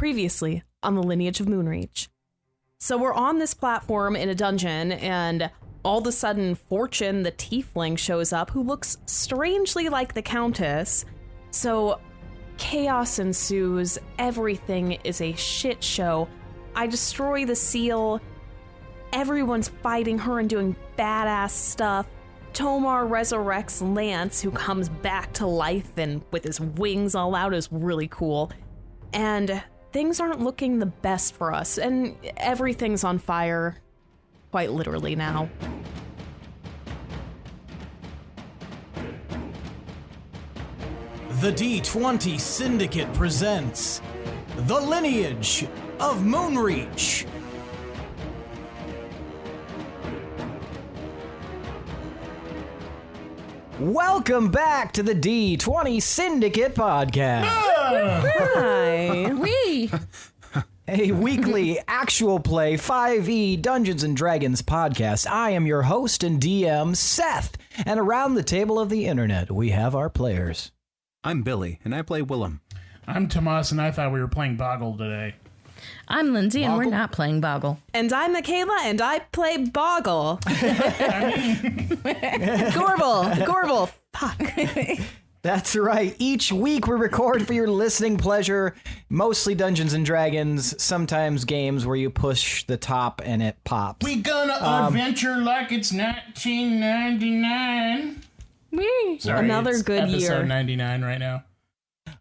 Previously on the Lineage of Moonreach. So we're on this platform in a dungeon, and all of a sudden Fortune, the tiefling, shows up, who looks strangely like the Countess. So chaos ensues. Everything is a shit show. I destroy the seal. Everyone's fighting her and doing badass stuff. Tomar resurrects Lance, who comes back to life and with his wings all out is really cool. And things aren't looking the best for us, and everything's on fire, quite literally now. The D20 Syndicate presents The Lineage of Moonreach. Welcome back to the D20 Syndicate podcast. Hi. Wee! A weekly actual play 5e Dungeons & Dragons podcast. I am your host and DM, Seth. And around the table of the internet, we have our players. I'm Billy, and I play Willem. I'm Tomas, and I thought we were playing Boggle today. I'm Lindsey, and we're not playing Boggle. And I'm Michaela, and I play Boggle. Gorbel. Fuck. That's right. Each week we record for your listening pleasure, mostly Dungeons & Dragons, sometimes games where you push the top and it pops. We gonna adventure like it's 1999. Wee! Sorry, Another it's good episode year. 99 right now.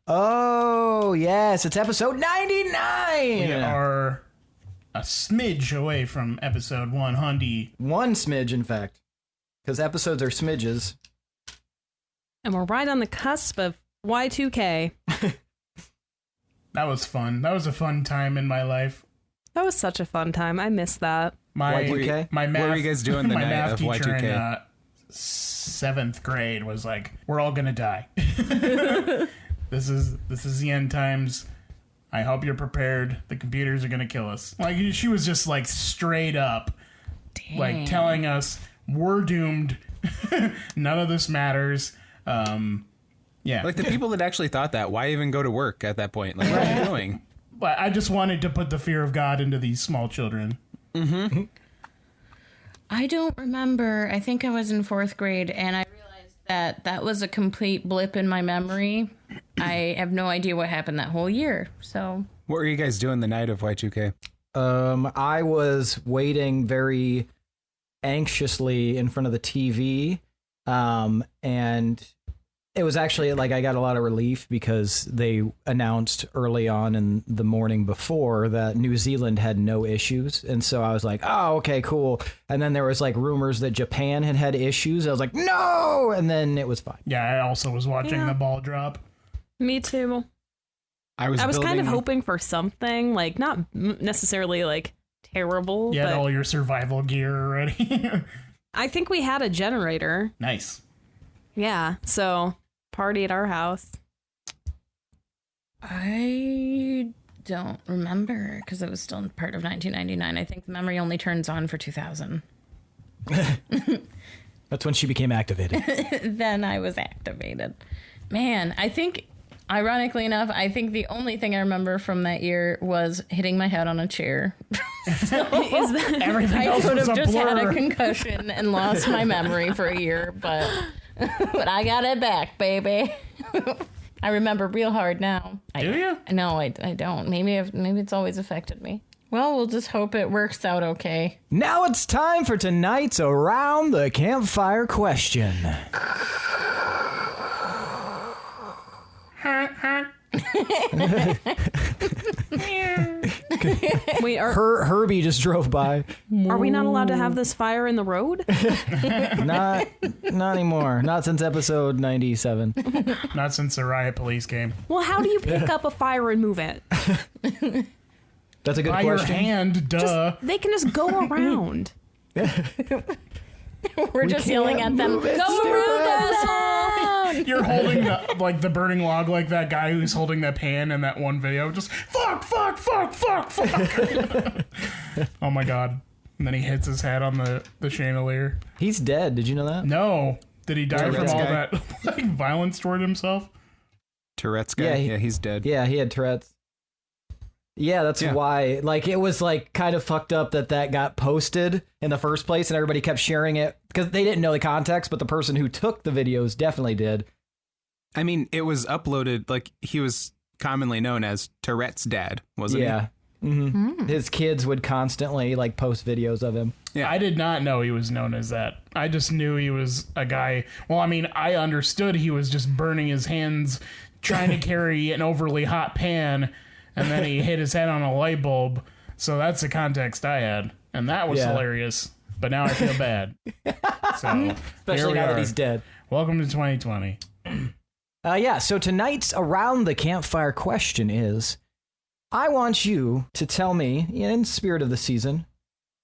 Oh, yes, it's episode 99! We are a smidge away from episode 100. One smidge, in fact, because episodes are smidges. And we're right on the cusp of Y2K. That was fun. That was a fun time in my life. That was such a fun time. I miss that. My Y2K? my math, What were you guys doing the my night math of teacher Y2K? in 7th grade was like, "We're all gonna die. This is the end times. I hope you're prepared. The computers are gonna kill us." Like, she was just like straight up, like telling us we're doomed. None of this matters. Yeah. Like, the people that actually thought that, why even go to work at that point? Like, what are you doing? But I just wanted to put the fear of God into these small children. Mm-hmm. I don't remember. I think I was in 4th grade, and I realized that was a complete blip in my memory. I have no idea what happened that whole year, so... What were you guys doing the night of Y2K? I was waiting very anxiously in front of the TV, and it was actually like I got a lot of relief because they announced early on in the morning before that New Zealand had no issues, and so I was like, oh, okay, cool. And then there was like rumors that Japan had issues. I was like, no, and then it was fine. Yeah, I also was watching the ball drop. Me too. I was kind of hoping for something, like, not necessarily, like, terrible, You had but all your survival gear already. I think we had a generator. Nice. Yeah, so party at our house. I don't remember, because it was still part of 1999. I think the memory only turns on for 2000. That's when she became activated. Then I was activated. Man, I think... Ironically enough, I think the only thing I remember from that year was hitting my head on a chair. So Everything I else could was have a just had blur. a concussion and lost my memory for a year, but I got it back, baby. I remember real hard now. Do you? No, I don't. Maybe it's always affected me. Well, we'll just hope it works out okay. Now it's time for tonight's Around the Campfire question. Wait, Herbie just drove by. are we not allowed to have this fire in the road? Not anymore. Not since episode 97. Not since the riot police came. Well, how do you pick up a fire and move it? That's a good By question. your hand, duh. They can just go around. We're just yelling at them. Go around us! You're holding the burning log like that guy who's holding that pan in that one video. Just fuck. Oh my god. And then he hits his head on the chandelier. He's dead. Did you know that? No. Did he die from Tourette's all guy. that like violence toward himself? Tourette's guy? Yeah, Yeah, he's dead. Yeah, he had Tourette's. Yeah, that's why. Like, it was like kind of fucked up that got posted in the first place, and everybody kept sharing it because they didn't know the context, but the person who took the videos definitely did. I mean, it was uploaded, like, he was commonly known as Tourette's dad, wasn't he? Yeah. Mm-hmm. His kids would constantly like post videos of him. Yeah, I did not know he was known as that. I just knew he was a guy. Well, I mean, I understood he was just burning his hands trying to carry an overly hot pan, and then he hit his head on a light bulb. So that's the context I had, and that was hilarious. But now I feel bad. So especially now that he's dead. Welcome to 2020. So tonight's Around the Campfire question is, I want you to tell me, in spirit of the season,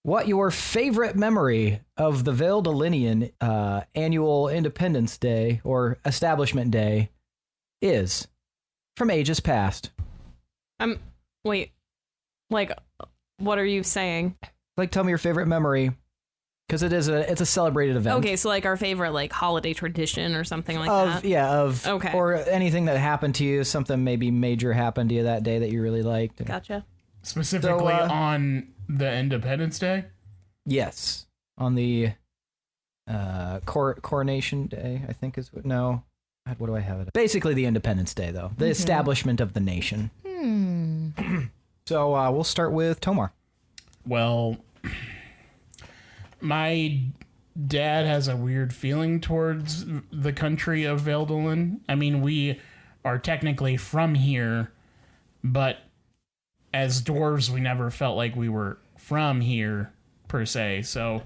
what your favorite memory of the Vale de Linian annual Independence Day or Establishment Day is from ages past. Wait, like, what are you saying? Like, tell me your favorite memory, because it's a celebrated event. Okay, so like our favorite like holiday tradition or something like that. Yeah, okay, or anything that happened to you, something maybe major happened to you that day that you really liked. Gotcha. Specifically on the Independence Day? Yes, on the Coronation Day, I think is what. No, what do I have it? Basically, the Independence Day, though, the establishment of the nation. So we'll start with Tomar. Well, my dad has a weird feeling towards the country of Veldelin. I mean, we are technically from here, but as dwarves, we never felt like we were from here, per se. So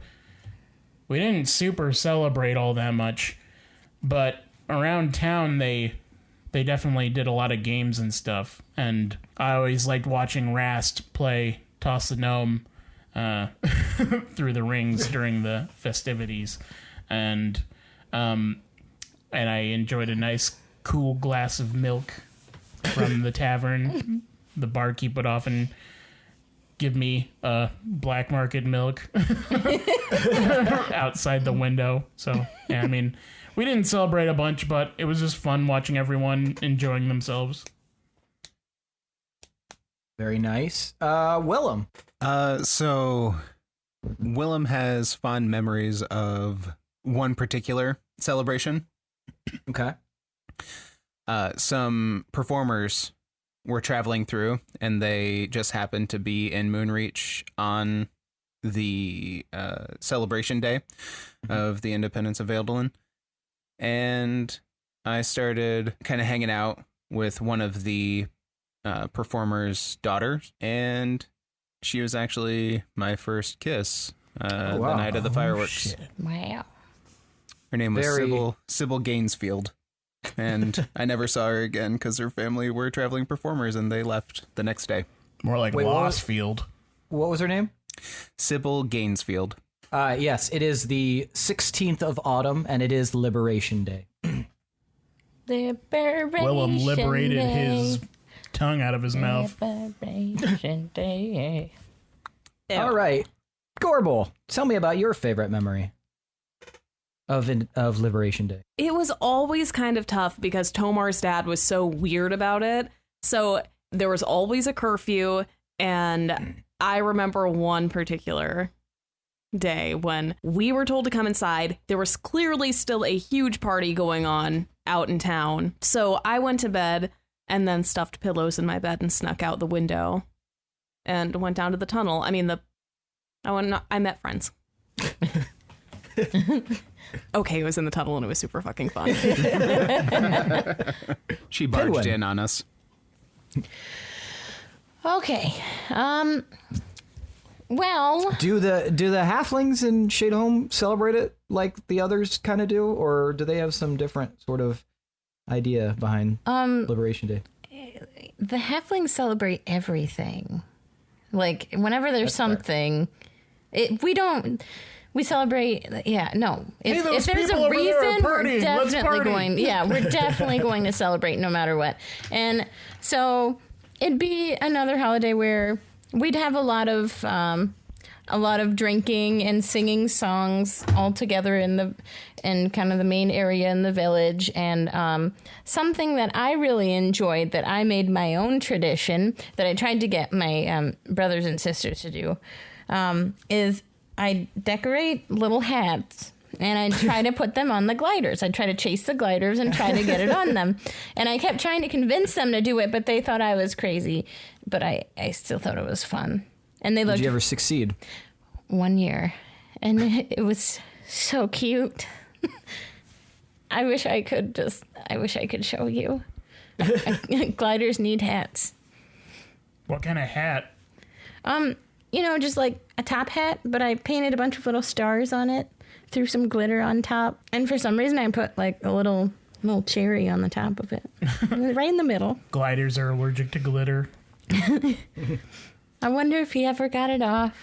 we didn't super celebrate all that much. But around town, they definitely did a lot of games and stuff. And I always liked watching Rast play Toss the Gnome through the rings during the festivities, and I enjoyed a nice cool glass of milk from the tavern. The barkeep would often give me black market milk outside the window. So yeah, I mean, we didn't celebrate a bunch, but it was just fun watching everyone enjoying themselves. Very nice. Willem. So Willem has fond memories of one particular celebration. Okay. Some performers were traveling through, and they just happened to be in Moonreach on the celebration day of the independence of Veldelin. And I started kind of hanging out with one of the performer's daughters, and she was actually my first kiss the night of the fireworks. Wow. Her name was Sybil Gainesfield, and I never saw her again because her family were traveling performers and they left the next day. More like Lost Field. What was her name? Sybil Gainesfield. Yes, it is the 16th of autumn, and it is Liberation Day. Liberation Willem liberated Day. his tongue out of his mouth. Liberation Day. All right. Gorbel, tell me about your favorite memory of Liberation Day. It was always kind of tough because Tomar's dad was so weird about it. So there was always a curfew, and I remember one particular day when we were told to come inside. There was clearly still a huge party going on out in town. So I went to bed and then stuffed pillows in my bed and snuck out the window and went down to the tunnel. I mean, I met friends. Okay, it was in the tunnel and it was super fucking fun. She barged Pinwin. in on us. Okay. Well, Do the halflings in Shadeholm celebrate it like the others kind of do, or do they have some different sort of idea behind Liberation Day? the halflings celebrate everything. Like whenever there's something, we celebrate. Yeah, no. If there's a reason, we're definitely going. Yeah, we're definitely going to celebrate no matter what. And so it'd be another holiday where we'd have a lot of a lot of drinking and singing songs all together in kind of the main area in the village. And something that I really enjoyed that I made my own tradition that I tried to get my brothers and sisters to do is I decorate little hats. And I try to put them on the gliders. I try to chase the gliders and try to get it on them. And I kept trying to convince them to do it, but they thought I was crazy. But I still thought it was fun. And they looked. Did you ever succeed? 1 year. And it was so cute. I wish I could show you. Gliders need hats. What kind of hat? Just like a top hat, but I painted a bunch of little stars on it. Threw some glitter on top, and for some reason I put like a little cherry on the top of it, right in the middle. Gliders are allergic to glitter. I wonder if he ever got it off.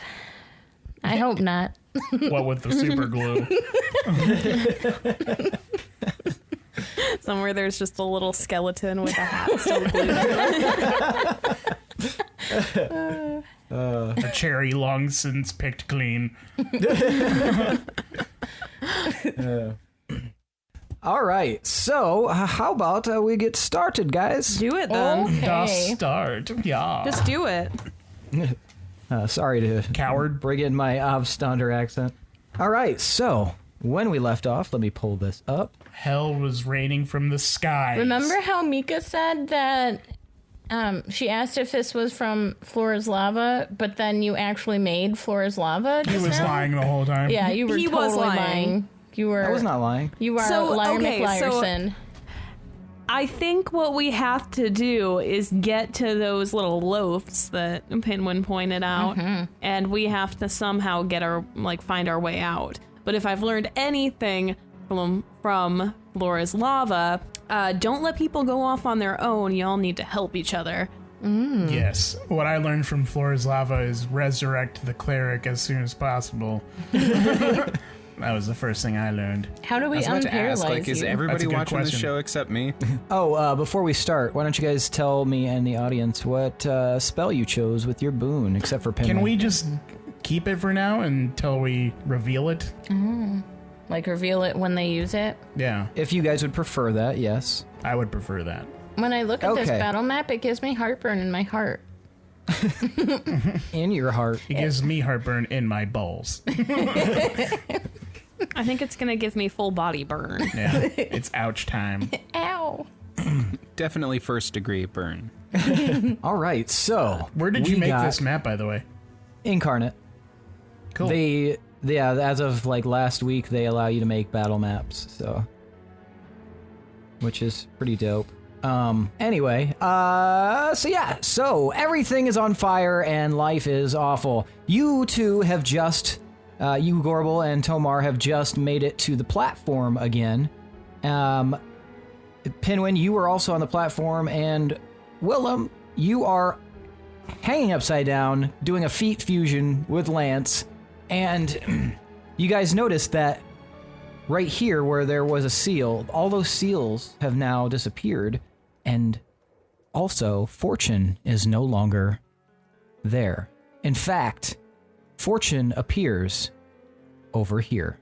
I hope not. What with the super glue? Somewhere there's just a little skeleton with a hat still glued. The cherry long since picked clean. All right, so how about we get started, guys? Do it then. Okay. Das start. Yeah. Just do it. Sorry to Coward. bring in my Avstander accent. All right, so when we left off, let me pull this up. Hell was raining from the sky. Remember how Mika said that she asked if this was from Flora's Lava, but then you actually made Flora's Lava? He was lying the whole time. Yeah, you were He totally was lying. You were. I was not lying. You are So, Liar okay, McLiarson. I think what we have to do is get to those little loafs that Pinwin pointed out, and we have to somehow find our way out. But if I've learned anything from Flora's Lava, don't let people go off on their own. Y'all need to help each other. Yes. What I learned from Flora's Lava is resurrect the cleric as soon as possible. That was the first thing I learned. How do we I was about to ask, unparalyze is you? everybody That's a good watching this question. show except me? Oh, before we start, why don't you guys tell me and the audience what spell you chose with your boon, except for Pinwin. Can we just keep it for now until we reveal it? Like reveal it when they use it? Yeah, If you guys would prefer that, yes. I would prefer that. When I look at this Okay. battle map, it gives me heartburn in my heart. In your heart. It gives me heartburn in my balls. I think it's going to give me full body burn. Yeah, it's ouch time. Ow. Definitely first degree burn. All right, so Where did you we make got this map, by the way? Incarnate. Cool. As of like last week, they allow you to make battle maps, which is pretty dope. Anyway, so everything is on fire and life is awful. You two have just, you, Gorbel, and Tomar have just made it to the platform again. Pinwin, you were also on the platform, and Willem, you are hanging upside down, doing a feet fusion with Lance, and you guys noticed that right here where there was a seal, all those seals have now disappeared, and also Fortune is no longer there. In fact, Fortune appears over here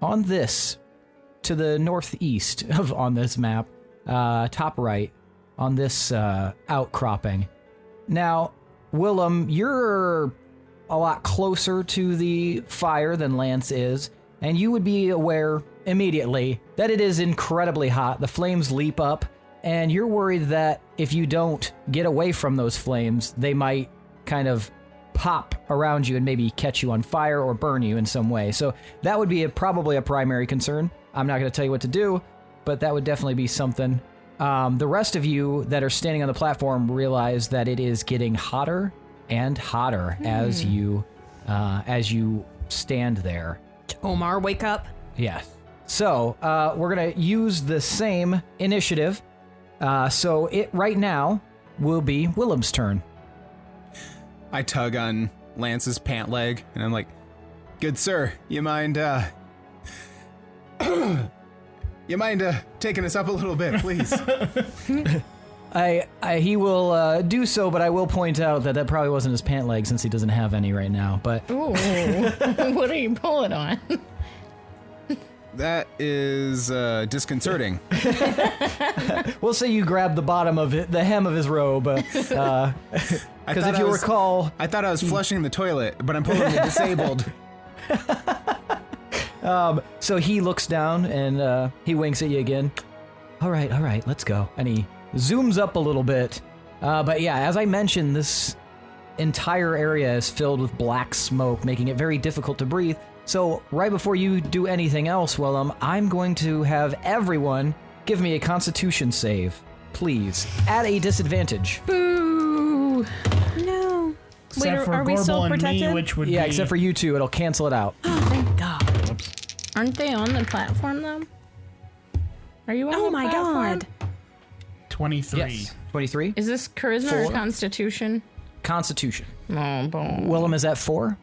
on this, to the northeast on this map, top right, on this outcropping. Now, Willem, you're a lot closer to the fire than Lance is, and you would be aware immediately that it is incredibly hot. The flames leap up, and you're worried that if you don't get away from those flames, they might kind of pop around you and maybe catch you on fire or burn you in some way. So that would be probably a primary concern. I'm not going to tell you what to do, but that would definitely be something. The rest of you that are standing on the platform realize that it is getting hotter and hotter as you stand there. Omar, wake up. Yes. So we're going to use the same initiative. So it right now will be Willem's turn. I tug on Lance's pant leg, and I'm like, "Good sir, you mind taking us up a little bit, please?" he will do so, but I will point out that probably wasn't his pant leg since he doesn't have any right now. But Ooh, what are you pulling on? That is disconcerting. we'll say you grabbed the bottom of it, the hem of his robe, because if you recall, I thought I was flushing the toilet, but I'm pulling the disabled. So he looks down and he winks at you again. All right, let's go. And he zooms up a little bit. But yeah, as I mentioned, this entire area is filled with black smoke, making it very difficult to breathe. So right before you do anything else, Willem, I'm going to have everyone give me a Constitution save, please, at a disadvantage. Boo! No. Wait, Except for are we still Gorbel and protected? me, which would Yeah, be... except for you two, it'll cancel it out. Oh, thank God. Aren't they on the platform, though? Are you on Oh the my platform? God. 23. Yes. 23. Is this charisma or 4. Constitution? Constitution. Oh, boy. Willem is at 4.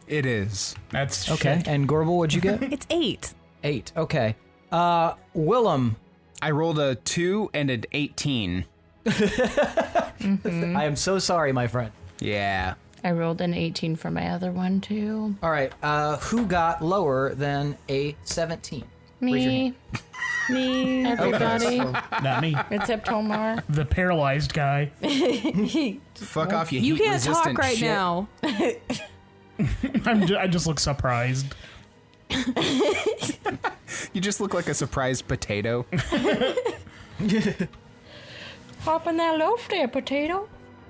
It is. That's Okay. shit. And Gorbel, what'd you get? It's 8. 8. Okay. Willem. I rolled a 2 and an 18. I am so sorry, my friend. Yeah. I rolled an 18 for my other one, too. All right. Who got lower than a 17? Raise your hand. Me. Everybody. Not me. Except Tomar. The paralyzed guy. Fuck off, you You heat can't resistant talk right shit. now. I just look surprised. You just look like a surprised potato. Hop in that loaf there, potato.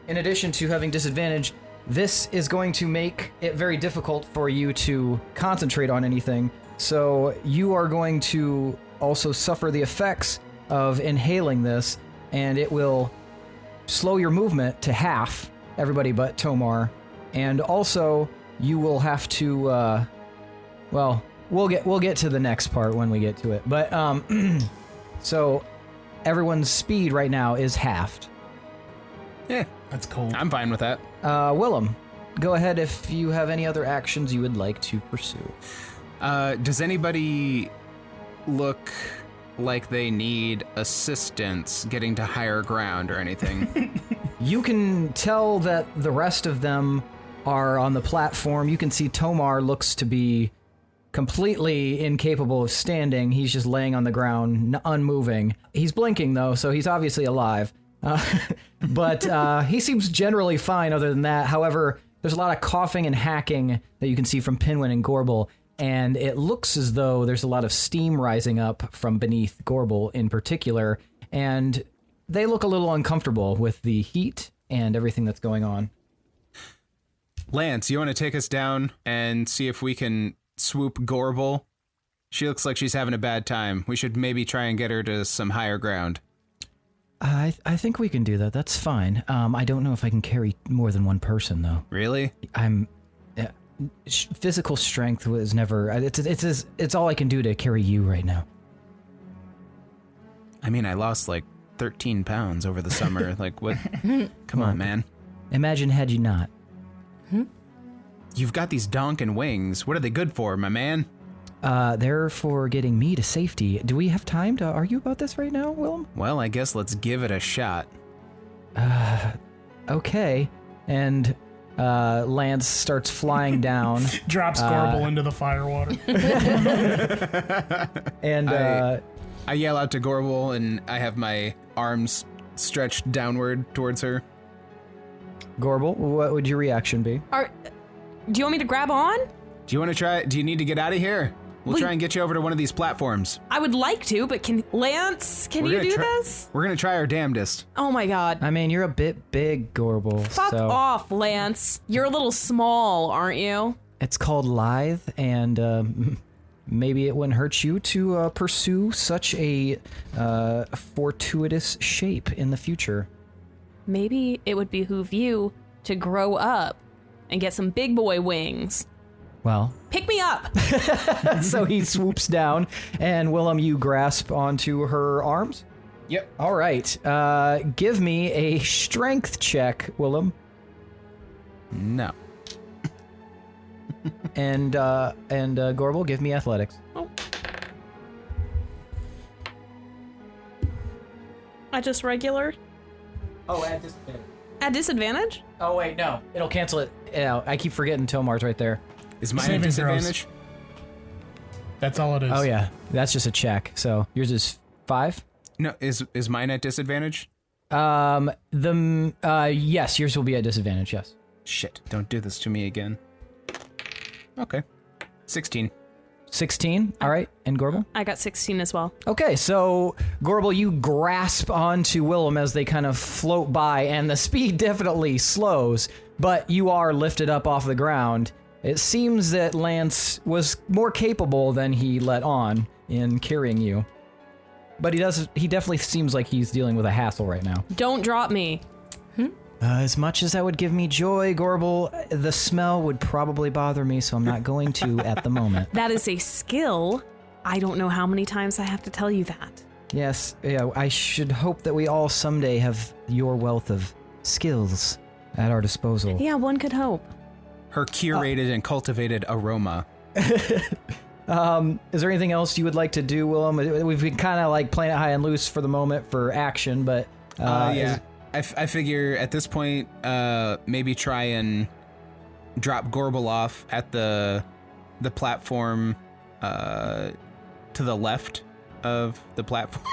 In addition to having disadvantage, this is going to make it very difficult for you to concentrate on anything. So you are going to also suffer the effects of inhaling this, and it will slow your movement to half, everybody but Tomar. And also, you will have to, well, we'll get to the next part when we get to it. But, so everyone's speed right now is halved. Yeah, That's cool. I'm fine with that. Willem, go ahead if you have any other actions you would like to pursue. Does anybody look like they need assistance getting to higher ground or anything? You can tell that the rest of them are on the platform. You can see Tomar looks to be completely incapable of standing. He's just laying on the ground, unmoving. He's blinking, though, so he's obviously alive. But he seems generally fine other than that. However, there's a lot of coughing and hacking that you can see from Pinwin and Gorbel, and it looks as though there's a lot of steam rising up from beneath Gorbel in particular, and they look a little uncomfortable with the heat and everything that's going on. Lance, you want to take us down and see if we can swoop Gorbel? She looks like she's having a bad time. We should maybe try and get her to some higher ground. I think we can do that. That's fine. I don't know if I can carry more than one person, though. Really? Physical strength was never. It's all I can do to carry you right now. I mean, I lost like 13 pounds over the summer. Like, what? Come on, man. Imagine had you not. You've got these donkin' wings. What are they good for, my man? They're for getting me to safety. Do we have time to argue about this right now, Willem? Well, I guess let's give it a shot. Okay. And Lance starts flying down. Drops Gorbel into the firewater. And I yell out to Gorbel, and I have my arms stretched downward towards her. Gorbel, what would your reaction be? Do you want me to grab on? Do you want to try? Do you need to get out of here? We'll try and get you over to one of these platforms. I would like to, but Lance, can you do this? We're gonna try our damnedest. Oh my God. I mean, you're a bit big, Gorbel. Fuck so off, Lance. You're a little small, aren't you? It's called lithe, and maybe it wouldn't hurt you to pursue such a fortuitous shape in the future. Maybe it would behoove you to grow up and get some big boy wings. Well, Pick me up. so he swoops down, and Willem, you grasp onto her arms. Yep. All right. Give me a strength check, Willem, No. and Gorbel, give me athletics. I just regular. Oh, at disadvantage. At disadvantage? Oh, wait, no. It'll cancel it. Yeah, I keep forgetting Tomar's right there. Is mine Saving a disadvantage? That's all it is. Oh, yeah. That's just a check. So yours is 5? No, is mine at disadvantage? Yes, yours will be at disadvantage, yes. Shit, don't do this to me again. Okay. 16. 16, all right. And Gorbel? I got 16 as well. Okay, so Gorbel, you grasp onto Willem as they kind of float by, and the speed definitely slows, but you are lifted up off the ground. It seems that Lance was more capable than he let on in carrying you. But he definitely seems like he's dealing with a hassle right now. Don't drop me. As much as that would give me joy, Gorbel, the smell would probably bother me, so I'm not going to at the moment. That is a skill. I don't know how many times I have to tell you that. Yes, yeah, I should hope that we all someday have your wealth of skills at our disposal. Yeah, one could hope. Her curated and cultivated aroma. Is there anything else you would like to do, Willem? We've been kind of like playing it high and loose for the moment for action, but... Yeah. I figure at this point, maybe try and drop Gorbel off at the platform to the left of the platform.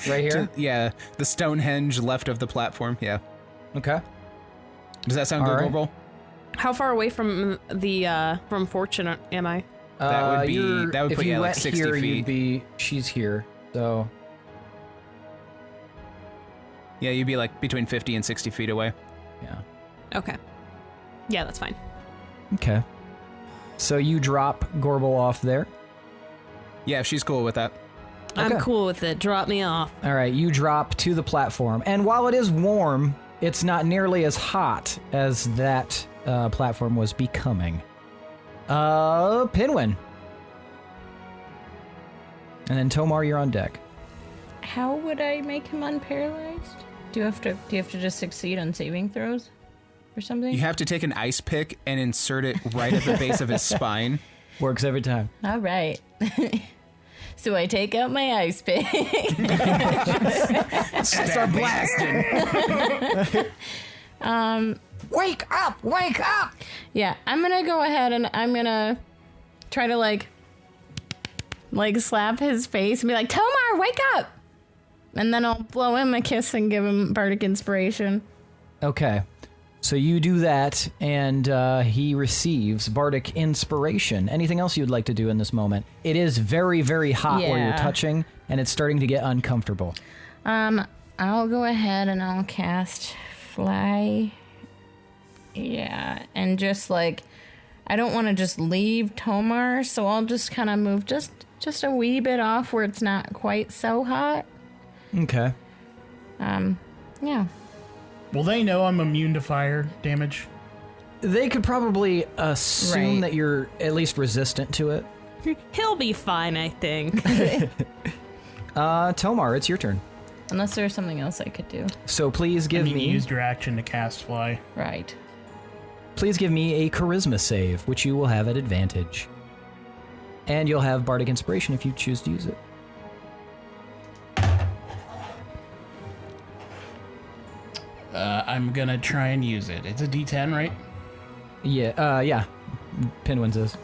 Right here? Yeah, the Stonehenge left of the platform. Yeah. Okay. Does that sound All good, right. Gorbel? How far away from the from Fortune am I? That would if put you you at like went 60 here, feet. she's here, so... Yeah, you'd be like between 50 and 60 feet away. Yeah. Okay. Yeah, that's fine. Okay. So you drop Gorbel off there. Yeah, if she's cool with that. I'm Okay. cool with it. Drop me off. All right, you drop to the platform. And while it is warm, it's not nearly as hot as that platform was becoming. Pinwin. And then Tomar, you're on deck. How would I make him unparalyzed? Do you have to just succeed on saving throws or something? You have to take an ice pick and insert it right at the base of his spine. Works every time. All right. So I take out my ice pick. Start blasting. Wake up! Wake up! Yeah, I'm gonna go ahead and I'm gonna try to like slap his face and be like, Tomar, wake up! And then I'll blow him a kiss and give him bardic inspiration. Okay. So you do that, and he receives bardic inspiration. Anything else you'd like to do in this moment? It is very, very hot where you're Yeah. touching, and it's starting to get uncomfortable. I'll go ahead and I'll cast Fly. Yeah, and just like, I don't want to just leave Tomar, so I'll just kind of move just a wee bit off where it's not quite so hot. Okay. Yeah. Will they know I'm immune to fire damage? They could probably assume Right. that you're at least resistant to it. He'll be fine, I think. Tomar, it's your turn. Unless there's something else I could do. So please give You me used your action to cast fly. Right. please give me a charisma save, which you will have at advantage. And you'll have bardic inspiration if you choose to use it. I'm gonna try and use it. It's a D10, right? Yeah. Pinwin's is.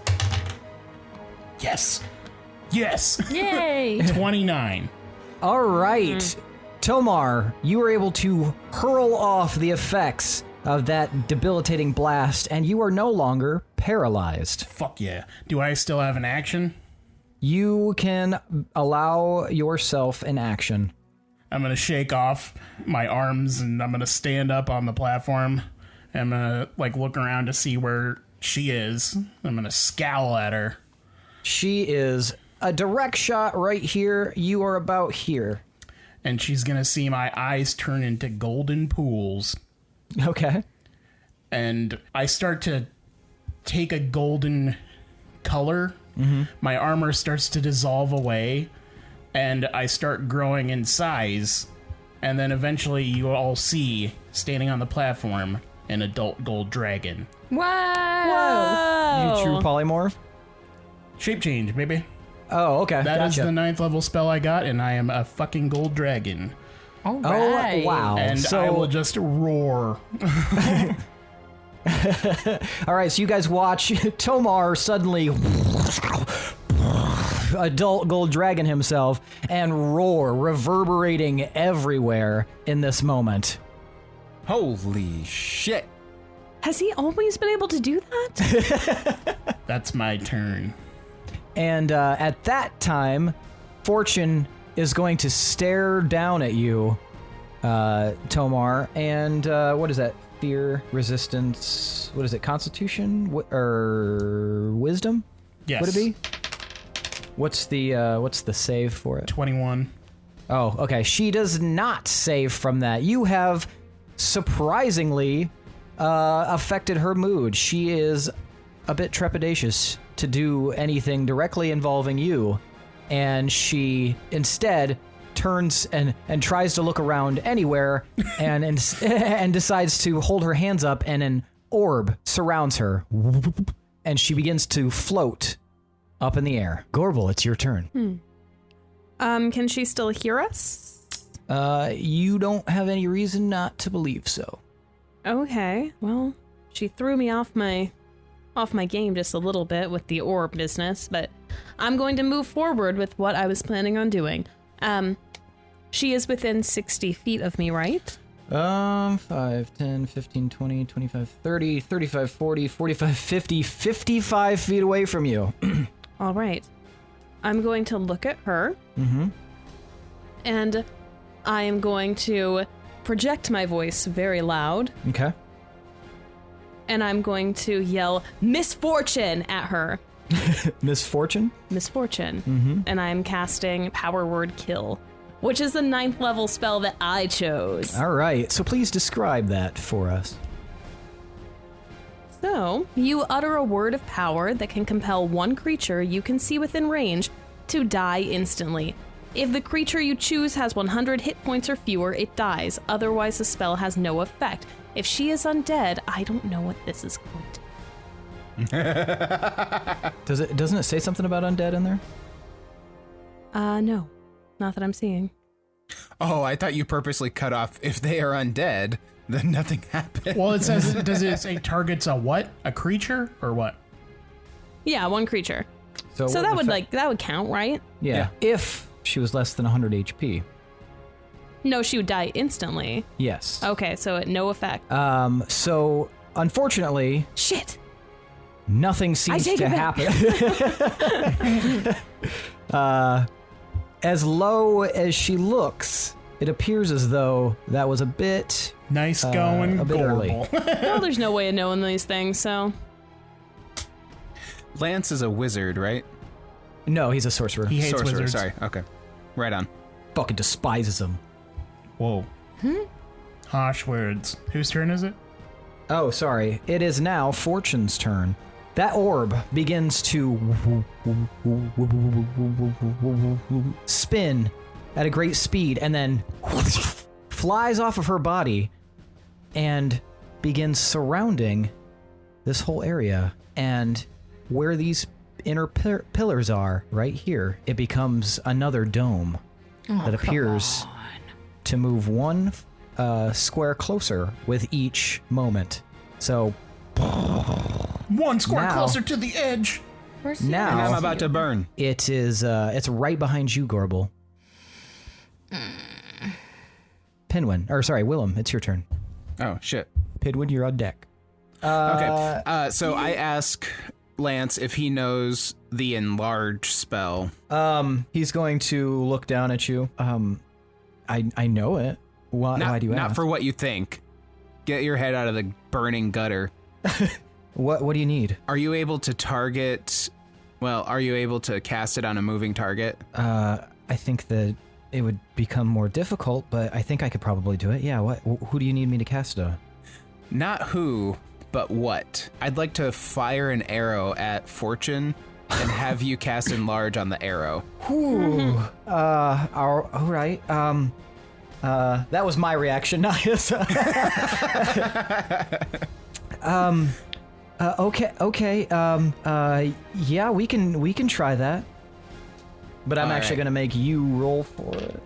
Yes. Yes. Yay! 29. All right. Tomar, you were able to hurl off the effects of that debilitating blast, and you are no longer paralyzed. Fuck yeah. Do I still have an action? You can allow yourself an action. I'm gonna shake off my arms and I'm gonna stand up on the platform. I'm gonna look around to see where she is. I'm gonna scowl at her. She is a direct shot right here. You are about here. And she's gonna see my eyes turn into golden pools. Okay. And I start to take a golden color. My armor starts to dissolve away, and I start growing in size. And then eventually you all see, standing on the platform, an adult gold dragon. Wow! You true polymorph? Shape change, baby. Oh, okay. That is gotcha. the 9th level spell I got, and I am a fucking gold dragon. All right. Oh, wow. And so, I will just roar. all right, so you guys watch Tomar suddenly adult gold dragon himself and roar, reverberating everywhere in this moment. Holy shit. Has he always been able to do that? That's my turn. And at that time, Fortune is going to stare down at you, Tomar, and what is that? Fear, resistance, what is it? Constitution or wisdom? Yes. Would it be? What's the save for it? 21. Oh, okay. She does not save from that. You have surprisingly affected her mood. She is a bit trepidatious to do anything directly involving you, and she instead turns and tries to look around anywhere and decides to hold her hands up, and an orb surrounds her, and she begins to float up in the air. Gorbel, it's your turn. Can she still hear us? You don't have any reason not to believe so. Okay, well, she threw me off my game just a little bit with the orb business, but I'm going to move forward with what I was planning on doing. She is within 60 feet of me, right? 5, 10, 15, 20, 25, 30, 35, 40, 45, 50, 55 feet away from you. All right. I'm going to look at her. Mm-hmm. And I am going to project my voice very loud. Okay. And I'm going to yell, misfortune at her. Misfortune? Misfortune. Mm-hmm. And I'm casting Power Word Kill, which is the 9th level spell that I chose. All right. So please describe that for us. So, you utter a word of power that can compel one creature you can see within range to die instantly. If the creature you choose has 100 hit points or fewer, it dies. Otherwise, the spell has no effect. If she is undead, I don't know what this is going to be. Doesn't it say something about undead in there? No. Not that I'm seeing. Oh, I thought you purposely cut off if they are undead, then nothing happens. Well, it says, does it say targets a what? A creature or what? Yeah, one creature. So what that would effect- that would count, right? Yeah. If she was less than 100 HP. No, she would die instantly. Yes. Okay, so no effect. So unfortunately, Shit. nothing seems take to it back. happen. As low as she looks, it appears as though that was a bit Nice going, a bit early. Gorbel. Well, there's no way of knowing these things, so. Lance is a wizard, right? No, he's a sorcerer. He hates Sorcerer, wizards. sorry. Okay. Right on. Fucking despises him. Whoa. Harsh words. Whose turn is it? Oh, sorry. It is now Fortune's turn. That orb begins to spin at a great speed and then flies off of her body and begins surrounding this whole area. And where these inner pillars are, right here, it becomes another dome that appears to move one square closer with each moment. So One square Now- closer to the edge. Where's the Now- And I'm other about to you? burn. it is it's right behind you, Gorbel. Pinwin, or sorry, Willem, it's your turn. Oh, shit. Pinwin, you're on deck. Okay. So I ask Lance if he knows the enlarge spell. He's going to look down at you. I know it. Why do you Not ask? for what you think. Get your head out of the burning gutter. What do you need? Are you able to target... Well, are you able to cast it on a moving target? I think that it would become more difficult, but I think I could probably do it. Yeah, who do you need me to cast it on? Not who, but what. I'd like to fire an arrow at Fortune and have you cast enlarge on the arrow. Ooh. All right. That was my reaction, not his. Okay. Yeah, we can try that. But I'm All actually right. gonna make you roll for it.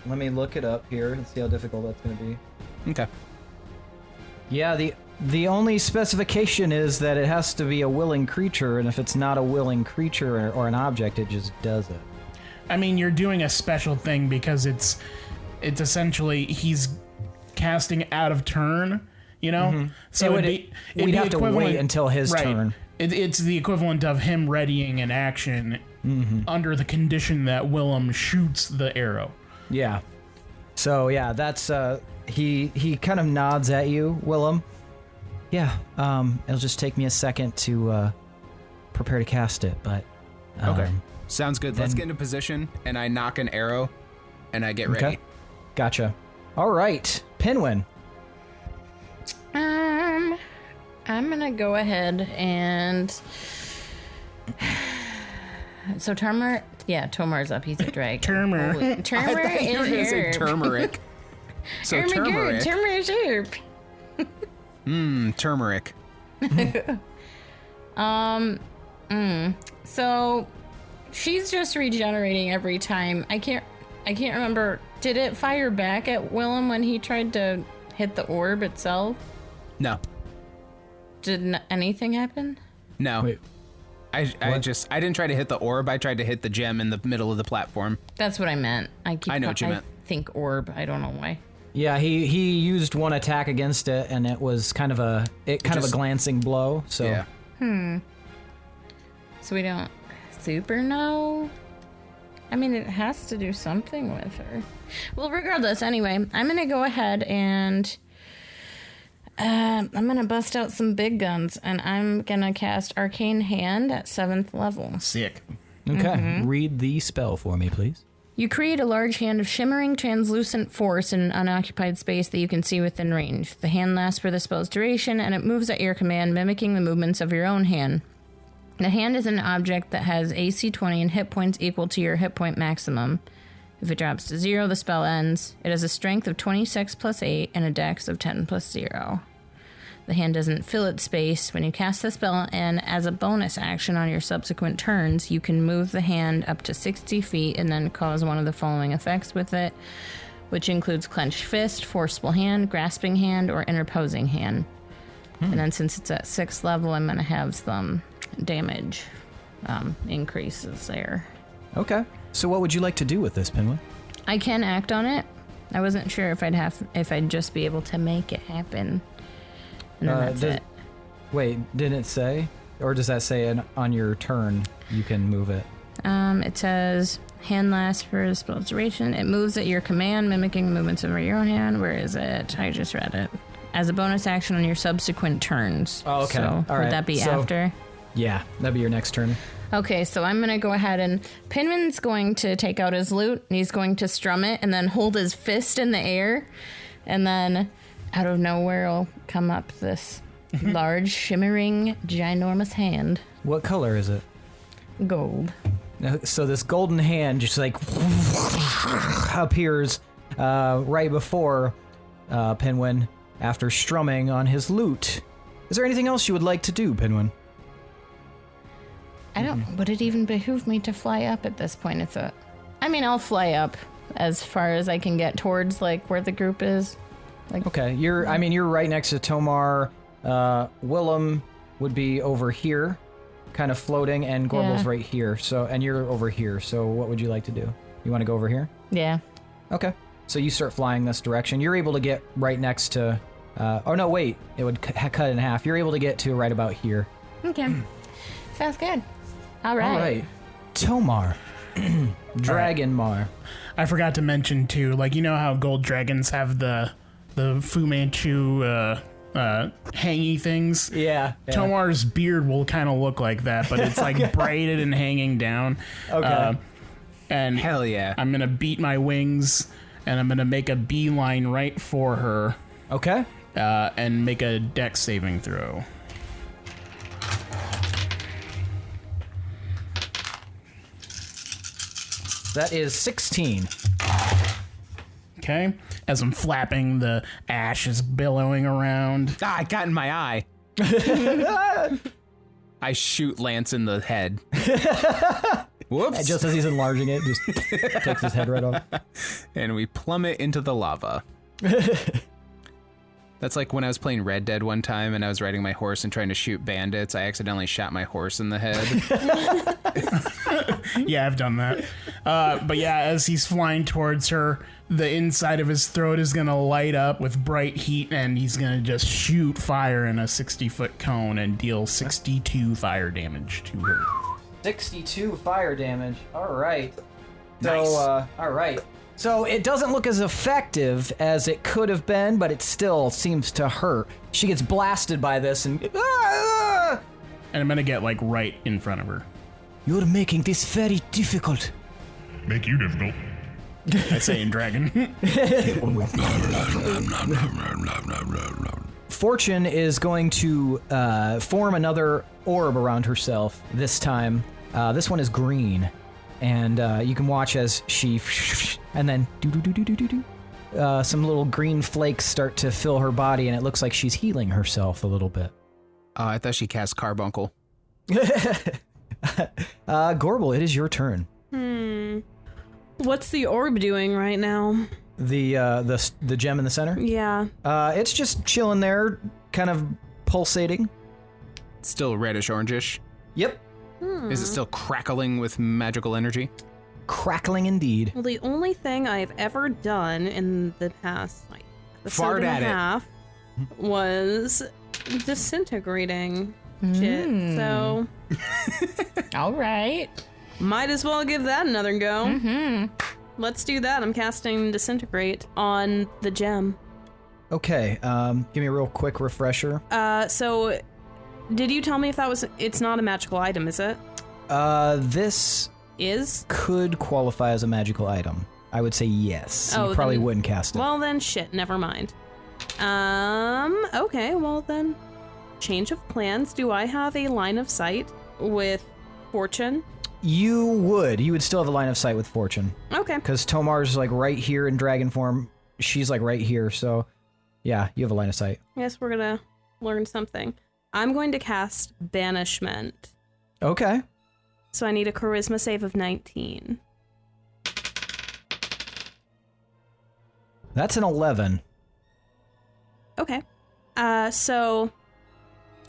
Let me look it up here and see how difficult that's going to be. Okay. Yeah, the only specification is that it has to be a willing creature, and if it's not a willing creature or an object, it just does it. I mean, you're doing a special thing because it's essentially he's casting out of turn, you know? Mm-hmm. So we'd have to wait until his turn. It's the equivalent of him readying an action under the condition that Willem shoots the arrow. Yeah. So yeah, that's he kind of nods at you, Willem. Yeah. It'll just take me a second to prepare to cast it, but okay. Sounds good. Let's get into position, and I knock an arrow, and I get ready. Okay. Gotcha. All right, Pinwin. I'm gonna go ahead and so Tomar's up. He's a dragon. Turmeric. Turmeric You're gonna is say herb. turmeric. So turmeric. Turmeric's herb. Turmeric. So she's just regenerating every time. I can't remember. Did it fire back at Willem when he tried to hit the orb itself? No. Did anything happen? No. Wait. I didn't try to hit the orb. I tried to hit the gem in the middle of the platform. That's what I meant. I know what you meant. Think orb. I don't know why. Yeah, he used one attack against it, and it was kind of a glancing blow. So yeah. So we don't super know. I mean, it has to do something with her. Well, regardless, anyway, I'm gonna go ahead and I'm gonna bust out some big guns, and I'm gonna cast Arcane Hand at 7th level. Sick. Okay, read the spell for me, please. You create a large hand of shimmering, translucent force in an unoccupied space that you can see within range. The hand lasts for the spell's duration, and it moves at your command, mimicking the movements of your own hand. The hand is an object that has AC 20 and hit points equal to your hit point maximum. If it drops to 0, the spell ends. It has a strength of 26 plus 8 and a dex of 10 plus 0. The hand doesn't fill its space when you cast the spell, and as a bonus action on your subsequent turns, you can move the hand up to 60 feet and then cause one of the following effects with it, which includes clenched fist, forceful hand, grasping hand, or interposing hand. And then since it's at 6th level, I'm going to have some damage increases there. Okay. So what would you like to do with this, Pinwin? I can act on it. I wasn't sure if I'd just be able to make it happen. And then that's it. Wait, didn't it say? Or does that say on your turn you can move it? It says hand lasts for the spell's duration. It moves at your command, mimicking the movements of your own hand. Where is it? I just read it. As a bonus action on your subsequent turns. Oh, okay. So All right. would that be after? Yeah, that'd be your next turn. Okay, so I'm going to go ahead and Pinwin's going to take out his lute, and he's going to strum it and then hold his fist in the air, and then out of nowhere will come up this large, shimmering, ginormous hand. What color is it? Gold. So this golden hand just like appears right before Pinwin after strumming on his lute. Is there anything else you would like to do, Pinwin? Would it even behoove me to fly up at this point? I'll fly up as far as I can get towards like where the group is. Okay, you're right next to Tomar. Willem would be over here, kind of floating, and Gorbel's right here. So, and you're over here. So, what would you like to do? You want to go over here? Yeah. Okay. So you start flying this direction. You're able to get right next to. Oh no, wait! It would cut in half. You're able to get to right about here. Okay. Sounds good. All right. All right. Tomar, Dragonmar. I forgot to mention too, like, you know how gold dragons have the Fu Manchu hangy things? Yeah. Tomar's beard will kind of look like that, but it's like braided and hanging down. Okay. And Hell yeah. I'm gonna beat my wings, and I'm gonna make a beeline right for her. Okay. And make a dex saving throw. That is 16. Okay. As I'm flapping, the ash is billowing around. Ah, I got in my eye. I shoot Lance in the head Whoops. And just as he's enlarging it, just takes his head right off. And we plummet into the lava. That's like when I was playing Red Dead one time and I was riding my horse and trying to shoot bandits. I accidentally shot my horse in the head. Yeah, I've done that. But yeah, as he's flying towards her, the inside of his throat is going to light up with bright heat, and he's going to just shoot fire in a 60-foot cone and deal 62 fire damage to her. 62 fire damage. All right. Nice. So, all right. So it doesn't look as effective as it could have been, but it still seems to hurt. She gets blasted by this and... And I'm going to get, like, right in front of her. You're making this very difficult. Make you difficult. I say in dragon. Fortune is going to form another orb around herself this time. This one is green. And you can watch as she... And then... some little green flakes start to fill her body, and it looks like she's healing herself a little bit. I thought she cast Carbuncle. Gorbel, it is your turn. What's the orb doing right now? The gem in the center? Yeah. It's just chilling there, kind of pulsating. Still reddish-orangish. Yep. Is it still crackling with magical energy? Crackling indeed. Well, the only thing I've ever done in the past, like, Fart at it. half was disintegrating shit. So, All right. might as well give that another go. Let's do that. I'm casting Disintegrate on the gem. Okay, give me a real quick refresher. So, did you tell me if that was... It's not a magical item, is it? This Is? could qualify as a magical item. I would say yes. Oh, You probably then- wouldn't cast it. Well, then shit, never mind. Okay, well then, change of plans. Do I have a line of sight with Fortune? You would still have a line of sight with Fortune. Okay. Because Tomar's like right here in dragon form. She's like right here, so yeah, you have a line of sight. Guess we're gonna learn something. I'm going to cast Banishment. Okay. So I need a charisma save of 19. That's an 11. Okay. So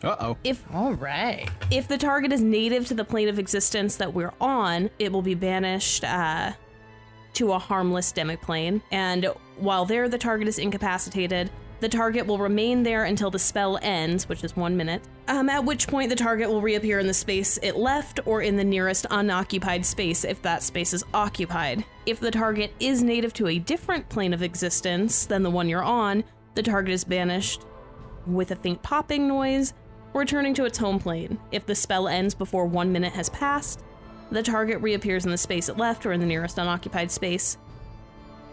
Uh-oh. All right. if the target is native to the plane of existence that we're on, it will be banished to a harmless demiplane. And while there, the target is incapacitated. The target will remain there until the spell ends, which is 1 minute, at which point the target will reappear in the space it left or in the nearest unoccupied space if that space is occupied. If the target is native to a different plane of existence than the one you're on, the target is banished with a faint popping noise, returning to its home plane. If the spell ends before 1 minute has passed, the target reappears in the space it left or in the nearest unoccupied space.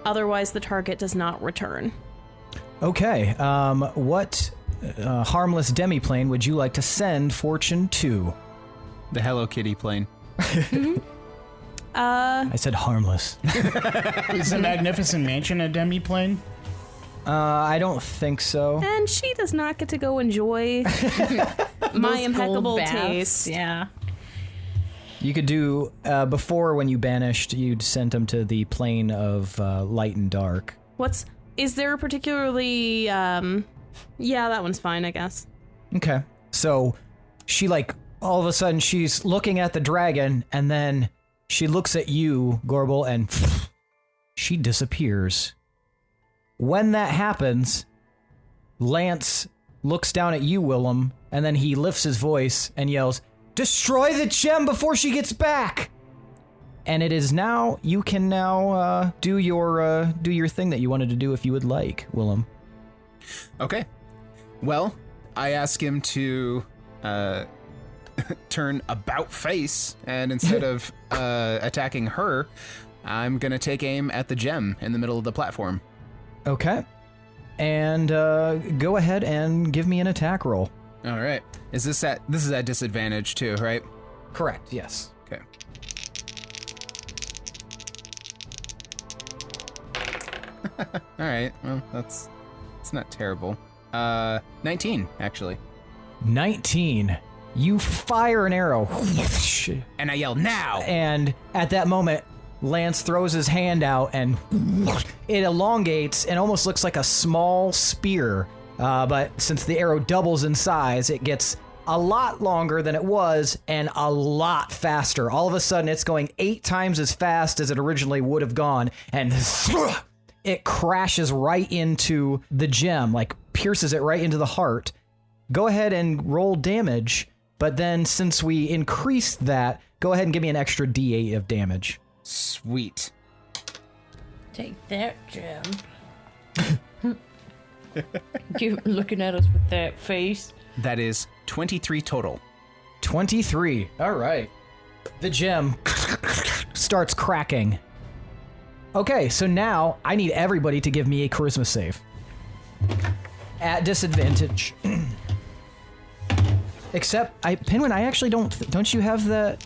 Otherwise, the target does not return. Okay, what harmless demiplane would you like to send Fortune to? The Hello Kitty plane. I said harmless. Is the Magnificent Mansion a demiplane? I don't think so. And she does not get to go enjoy my Those impeccable cold baths, taste. Yeah. You could do, before when you banished, you'd send them to the plane of light and dark. Is there a particularly, yeah, that one's fine, I guess. Okay. So she all of a sudden she's looking at the dragon and then she looks at you, Gorbel, and she disappears. When that happens, Lance looks down at you, Willem, and then he lifts his voice and yells, "Destroy the gem before she gets back!" And it is now, you can now do your thing that you wanted to do if you would like, Willem. Okay. Well, I ask him to turn about face, and instead of attacking her, I'm going to take aim at the gem in the middle of the platform. Okay. And go ahead and give me an attack roll. All right. This is at disadvantage too, right? Correct, yes. Okay. All right. Well, it's not terrible. 19 actually. 19. You fire an arrow. And I yell, now! And at that moment, Lance throws his hand out and it elongates and almost looks like a small spear. But since the arrow doubles in size, it gets a lot longer than it was and a lot faster. All of a sudden, it's going 8 times as fast as it originally would have gone. And it crashes right into the gem, like pierces it right into the heart. Go ahead and roll damage. But then since we increased that, go ahead and give me an extra D8 of damage. Sweet. Take that, gem. Keep looking at us with that face. That is 23 total. 23. All right. The gem starts cracking. Okay, so now I need everybody to give me a charisma save. At disadvantage. Except, Pinwin, I actually don't you have the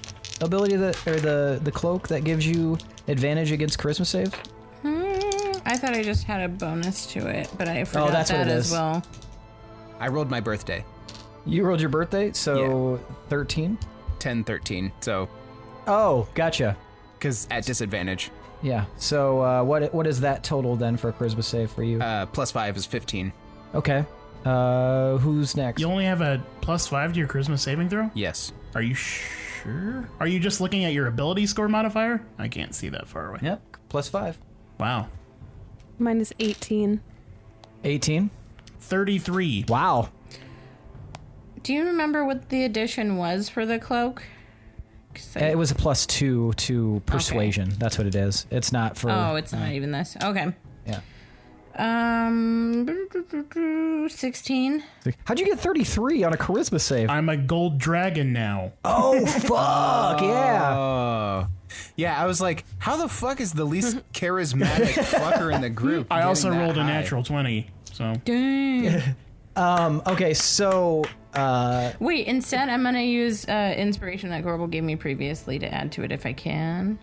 ability or the cloak that gives you advantage against charisma saves? I thought I just had a bonus to it, but I forgot that's that what it as is. well. I rolled my birthday. You rolled your birthday, so 13? 10-13, so... Oh, gotcha. Because at disadvantage. Yeah, so what is that total then for a charisma save for you? +5 is 15. Okay. Who's next? You only have a +5 to your charisma saving throw? Yes. Are you sure? Are you just looking at your ability score modifier? I can't see that far away. Yep, +5. Wow. Mine is 18. 18? 33. Wow. Do you remember what the addition was for the cloak? It was a +2 to persuasion. Okay. That's what it is. It's not for... Oh, it's not even this. Okay. Yeah. 16. How'd you get 33 on a charisma save? I'm a gold dragon now. Oh, fuck, yeah. Oh. Yeah, I was like, how the fuck is the least charismatic fucker in the group? I also rolled high? a natural 20, so... Dang. Okay, so... Wait, instead I'm going to use inspiration that Gorbel gave me previously to add to it if I can.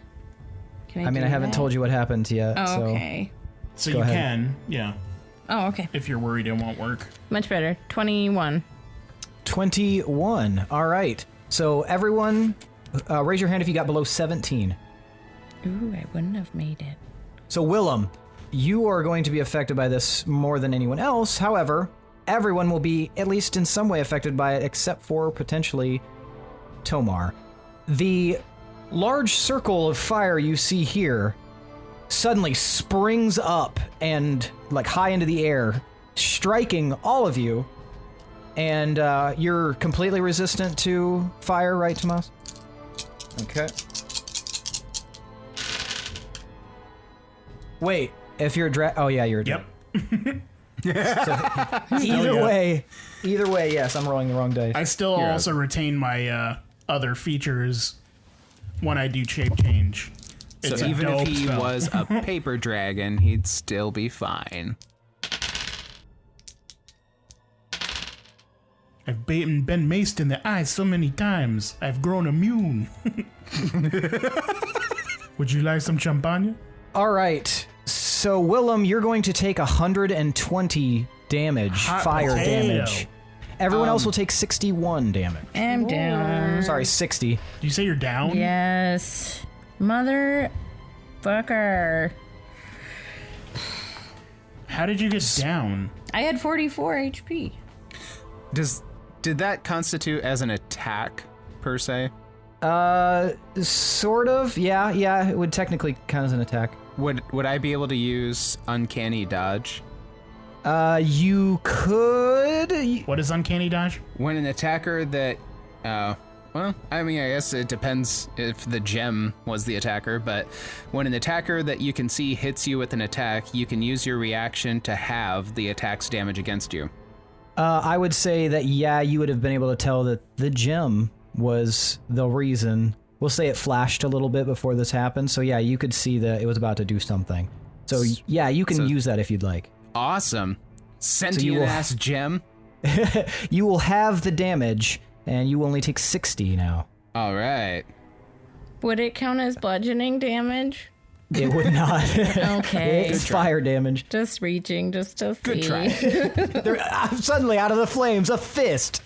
Can I haven't told you what happened yet. Oh, okay. So Go you ahead. can, yeah. Oh, okay. If you're worried it won't work. Much better. 21. 21. All right. So everyone, raise your hand if you got below 17. Ooh, I wouldn't have made it. So Willem, you are going to be affected by this more than anyone else. However, everyone will be at least in some way affected by it, except for potentially Tomar. The large circle of fire you see here suddenly springs up and like high into the air, striking all of you. And you're completely resistant to fire, right, Tomas? Okay. Wait, if you're a oh yeah, you're a Yep. Either way, yes, I'm rolling the wrong dice. I still also retain my other features when I do shape change. So It's a even if dope he spell. was a paper dragon, he'd still be fine. I've been maced in the eye so many times, I've grown immune. Would you like some champagne? All right. So, Willem, you're going to take 120 damage, Hot fire potato. damage. Everyone else will take 61 damage. I'm down. Sorry, 60. Do you say you're down? Yes. Motherfucker. How did you get down? I had 44 HP. Did that constitute as an attack, per se? Sort of. Yeah, it would technically count as an attack. Would I be able to use Uncanny Dodge? You could. What is uncanny dodge? When an attacker that... well, I mean, I guess it depends if the gem was the attacker, but when an attacker that you can see hits you with an attack, you can use your reaction to have the attack's damage against you. I would say that, yeah, you would have been able to tell that the gem was the reason. We'll say it flashed a little bit before this happened, so yeah, you could see that it was about to do something. So yeah, you can use that if you'd like. Awesome. Sentient-ass gem. You will have the damage, and you only take 60 now. All right. Would it count as bludgeoning damage? It would not. Okay. It's fire damage. Just reaching, just to see. Good try. Suddenly, out of the flames, a fist.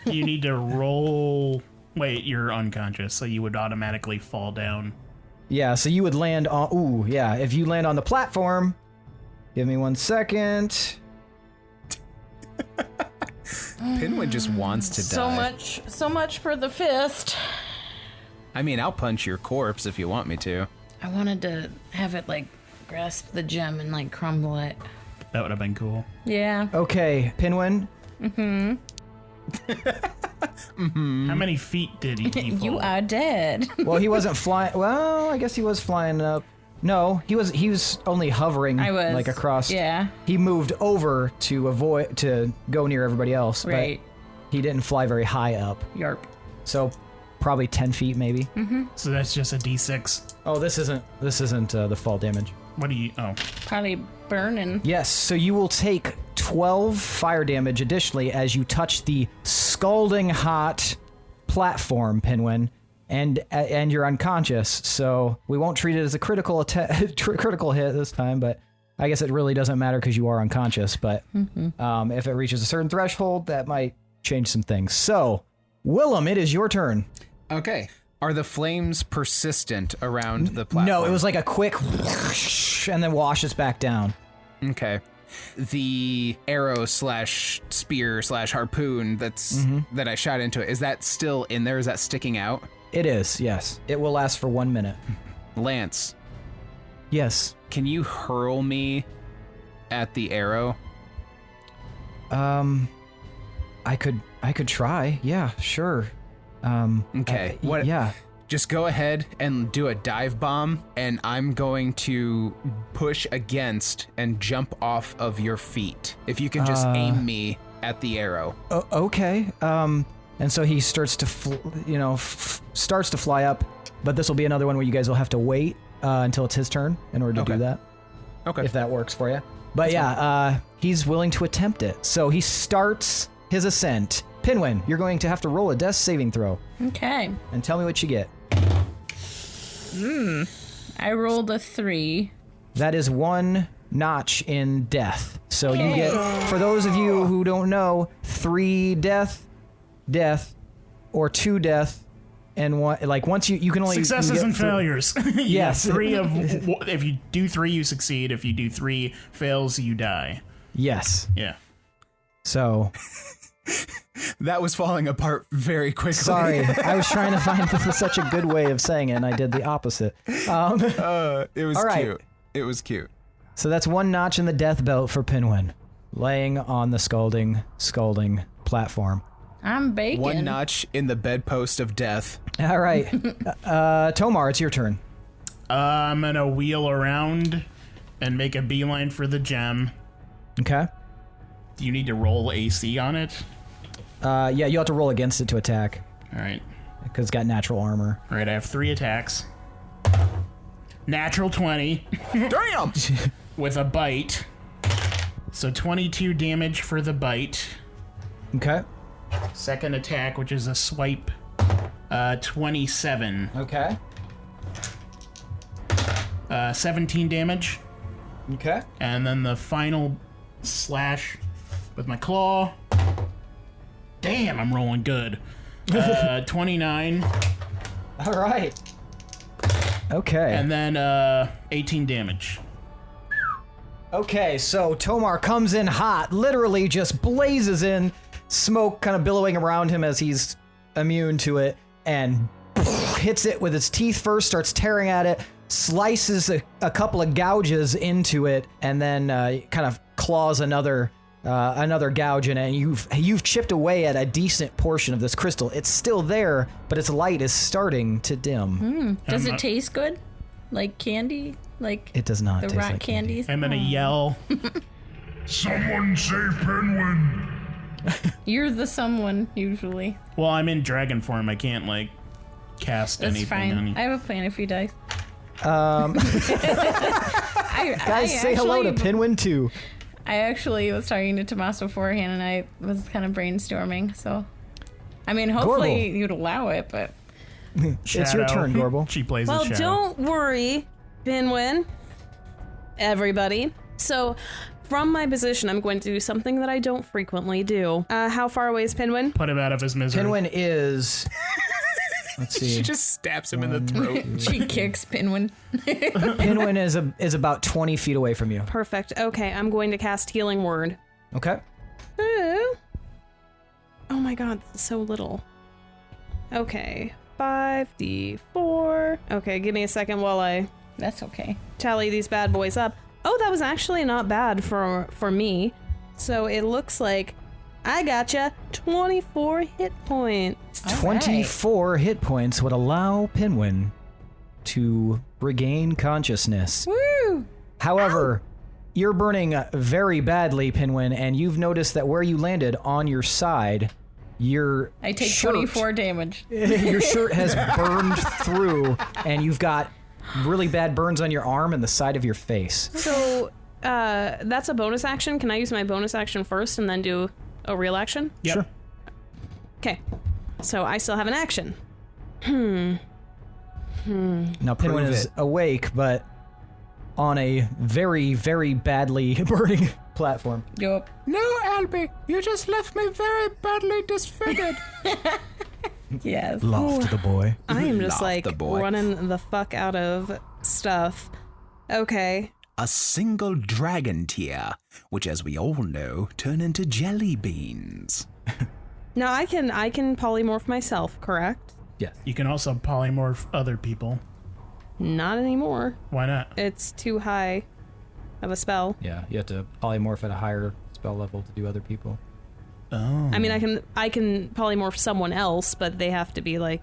You need to roll. Wait, you're unconscious, so you would automatically fall down. Yeah, so you would land on... Ooh, yeah, if you land on the platform... Give me 1 second. Pinwin just wants to die. So much for the fist. I mean, I'll punch your corpse if you want me to. I wanted to have it, like, grasp the gem and, like, crumble it. That would have been cool. Yeah. Okay, Pinwin. How many feet did he fall? You are dead. Well, he wasn't flying... Well, I guess he was flying up. No, he was only hovering like across. Yeah. He moved over to go near everybody else, Right. but he didn't fly very high up. Yarp. So probably 10 feet maybe. So that's just a D6. Oh, this isn't the fall damage. What do you... Oh. Probably burning. Yes, so you will take 12 fire damage additionally as you touch the scalding hot platform, Pinwin. And you're unconscious, so we won't treat it as a critical hit this time, but I guess it really doesn't matter because you are unconscious, but if it reaches a certain threshold, that might change some things. So, Willem, it is your turn. Okay. Are the flames persistent around the platform? No, it was like a quick whoosh, and then washes back down. Okay. The arrow / spear / harpoon that I shot into it, is that still in there? Is that sticking out? It is, yes. It will last for 1 minute. Lance. Yes. Can you hurl me at the arrow? I could try. Yeah, sure. Okay. Yeah. Just go ahead and do a dive bomb, and I'm going to push against and jump off of your feet. If you can just aim me at the arrow. Okay. And so he starts to, starts to fly up, but this will be another one where you guys will have to wait until it's his turn in order to do that. Okay. If that works for you. But he's willing to attempt it. So he starts his ascent. Pinwin, you're going to have to roll a death saving throw. Okay. And tell me what you get. I rolled a 3. That is 1 notch in death. So you get, for those of you who don't know, 3 death, or 2 death, and 1, like once you can only... Successes and failures. Yes. 3 of... If you do 3, you succeed. If you do 3 fails, you die. Yes. Yeah. So... That was falling apart very quickly. Sorry, I was trying to find such a good way of saying it, and I did the opposite. It was all right. cute. It was cute. So that's 1 notch in the death belt for Pinwin, laying on the scalding platform. I'm bacon. 1 notch in the bedpost of death. All right. Tomar, it's your turn. I'm going to wheel around and make a beeline for the gem. Okay. Do you need to roll AC on it? Yeah, you have to roll against it to attack. All right. Because it's got natural armor. All right, I have 3 attacks. Natural 20. Damn! With a bite. So 22 damage for the bite. Okay. Second attack, which is a swipe, 27. Okay. 17 damage. Okay. And then the final slash with my claw. Damn, I'm rolling good. 29. All right. Okay. And then 18 damage. Okay, so Tomar comes in hot, literally just blazes in, smoke kind of billowing around him as he's immune to it, and hits it with his teeth first, starts tearing at it, slices a couple of gouges into it, and then kind of claws another gouge in it, and you've chipped away at a decent portion of this crystal. It's still there, but its light is starting to dim. Does it taste good? Like candy? Like It does not the taste rock like candy. candies? I'm gonna yell. Someone save Pinwin! You're the someone, usually. Well, I'm in dragon form. I can't, like, cast That's anything on fine. you. I have a plan if he dies. Guys, say hello to Pinwin too. I actually was talking to Tomas beforehand, and I was kind of brainstorming, so... I mean, hopefully Gorbel. you'd allow it, but... It's your Shadow. turn, Gorbel. She plays Well, a shadow. don't worry, Pinwin. Everybody. So, from my position, I'm going to do something that I don't frequently do. How far away is Pinwin? Put him out of his misery. Pinwin is... Let's see. She just stabs him in the throat. She kicks Pinwin. Pinwin is about 20 feet away from you. Perfect. Okay, I'm going to cast Healing Word. Okay. Oh my god, this is so little. Okay, 5d4. Okay, give me a second while I That's okay. tally these bad boys up. Oh, that was actually not bad for me. So it looks like I gotcha 24 hit points. 24 hit points would allow Pinwin to regain consciousness. Woo! However, you're burning very badly, Pinwin, and you've noticed that where you landed on your side, your I take shirt, 24 damage. your shirt has burned through, and you've got really bad burns on your arm and the side of your face. So that's a bonus action. Can I use my bonus action first and then do a real action? Yep. Sure. Okay. So I still have an action. Now, Pinwin is awake, but on a very, very badly burning platform. Yup. No, Albie, you just left me very badly disfigured. Yes. Laughed the boy. I am just Laugh like the boy. running the fuck out of stuff. Okay. A single dragon tear, which, as we all know, turn into jelly beans. Now I can polymorph myself, correct? Yes. You can also polymorph other people. Not anymore. Why not? It's too high of a spell. Yeah, you have to polymorph at a higher spell level to do other people. Oh. I mean, I can polymorph someone else, but they have to be like,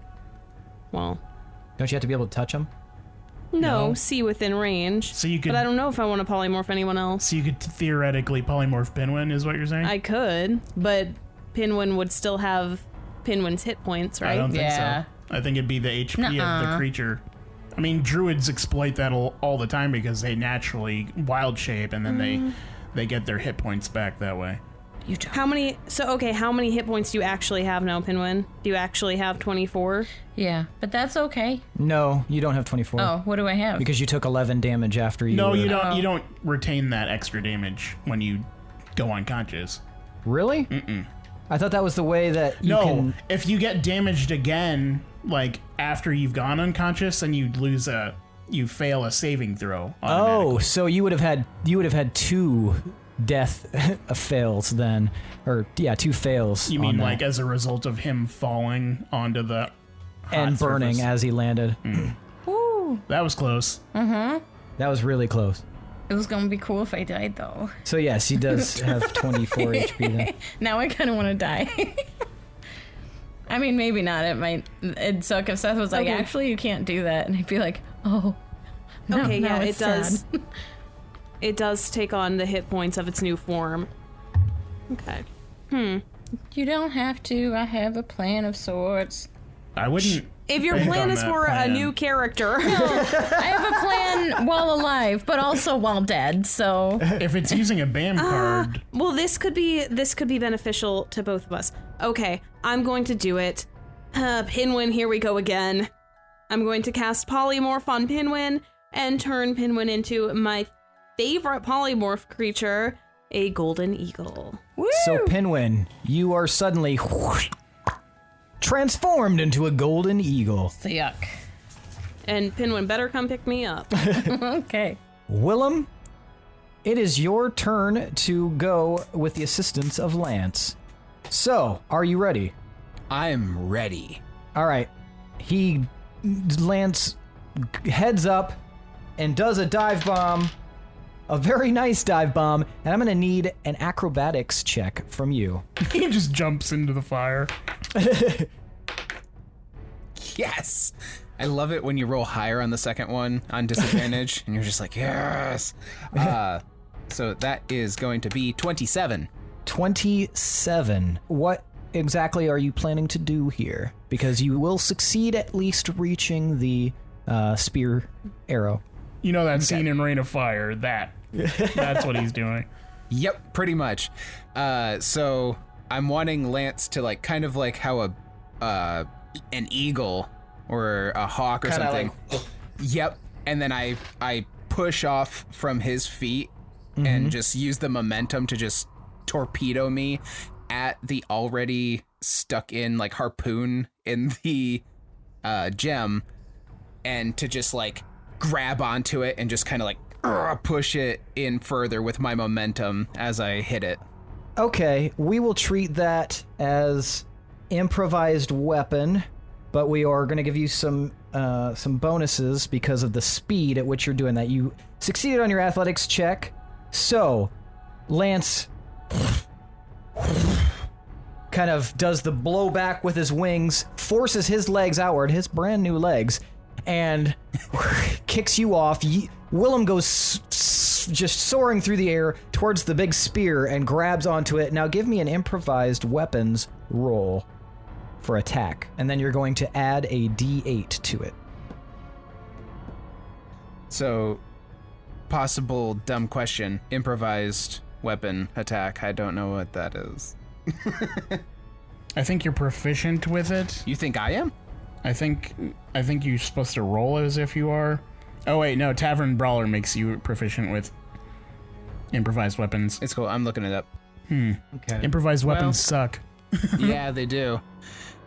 well, Don't you have to be able to touch them? no, see within range. So you could- but I don't know if I want to polymorph anyone else. So you could theoretically polymorph Pinwin, is what you're saying? I could, but Pinwin would still have Pinwin's hit points, right? I don't think Yeah. so. I think it'd be the HP of the Nuh-uh. creature. I mean, druids exploit that all the time because they naturally wild shape and then they get their hit points back that way. How many hit points do you actually have now, Pinwin? Do you actually have 24? Yeah, but that's okay. No, you don't have 24. Oh, what do I have? Because you took 11 damage after you... No, you don't. Oh. You don't retain that extra damage when you go unconscious. Really? Mm-mm. I thought that was the way that you No, can... if you get damaged again, like after you've gone unconscious, then you fail a saving throw. Oh, automatically. so you would have had 2 death fails then, or yeah, 2 fails. You on mean that. like as a result of him falling onto the hot and burning surface? as he landed. Ooh, That was close. That was really close. it was gonna be cool if I died though. So yes, he does have 24 HP then. Now I kind of want to die. I mean, maybe not. It'd suck if Seth was like, Okay. actually, you can't do that. And I'd be like, oh. No, Okay, now yeah, it's it does. sad. It does take on the hit points of its new form. Okay. You don't have to. I have a plan of sorts. I wouldn't. If your bank plan on is that for plan. a new character, I have a plan while alive, but also while dead. So If it's using a BAM card, well, this could be beneficial to both of us. Okay, I'm going to do it. Pinwin, here we go again. I'm going to cast Polymorph on Pinwin and turn Pinwin into my favorite polymorph creature, a golden eagle. So Pinwin, you are suddenly transformed into a golden eagle. yuck. And Pinwin better come pick me up. Okay. Willem, it is your turn to go with the assistance of Lance. So, are you ready? I'm ready. All right. Lance heads up and does a dive bomb, a very nice dive bomb, and I'm going to need an acrobatics check from you. he just jumps into the fire. Yes. I love it when you roll higher on the second one on disadvantage, and you're just like, yes. So that is going to be 27. 27. What exactly are you planning to do here? Because you will succeed at least reaching the spear arrow. You know that scene in Rain of Fire? That's what he's doing. Yep, pretty much. So I'm wanting Lance to like kind of like how an eagle or a hawk or Kinda something. Yep. And then I push off from his feet and just use the momentum to just torpedo me at the already stuck in like harpoon in the gem, and to just like grab onto it and just kind of like push it in further with my momentum as I hit it. Okay, we will treat that as improvised weapon, but we are going to give you some bonuses because of the speed at which you're doing that. You succeeded on your athletics check, so Lance kind of does the blowback with his wings, forces his legs outward, his brand new legs, and kicks you off. Willem goes just soaring through the air towards the big spear and grabs onto it. Now give me an improvised weapons roll for attack, and then you're going to add a D8 to it. So, possible dumb question. Improvised weapon attack. I don't know what that is. I think you're proficient with it. You think I am? I think you're supposed to roll as if you are. Oh wait, no, Tavern Brawler makes you proficient with improvised weapons. It's cool. I'm looking it up. Okay. Improvised weapons suck. Yeah, they do.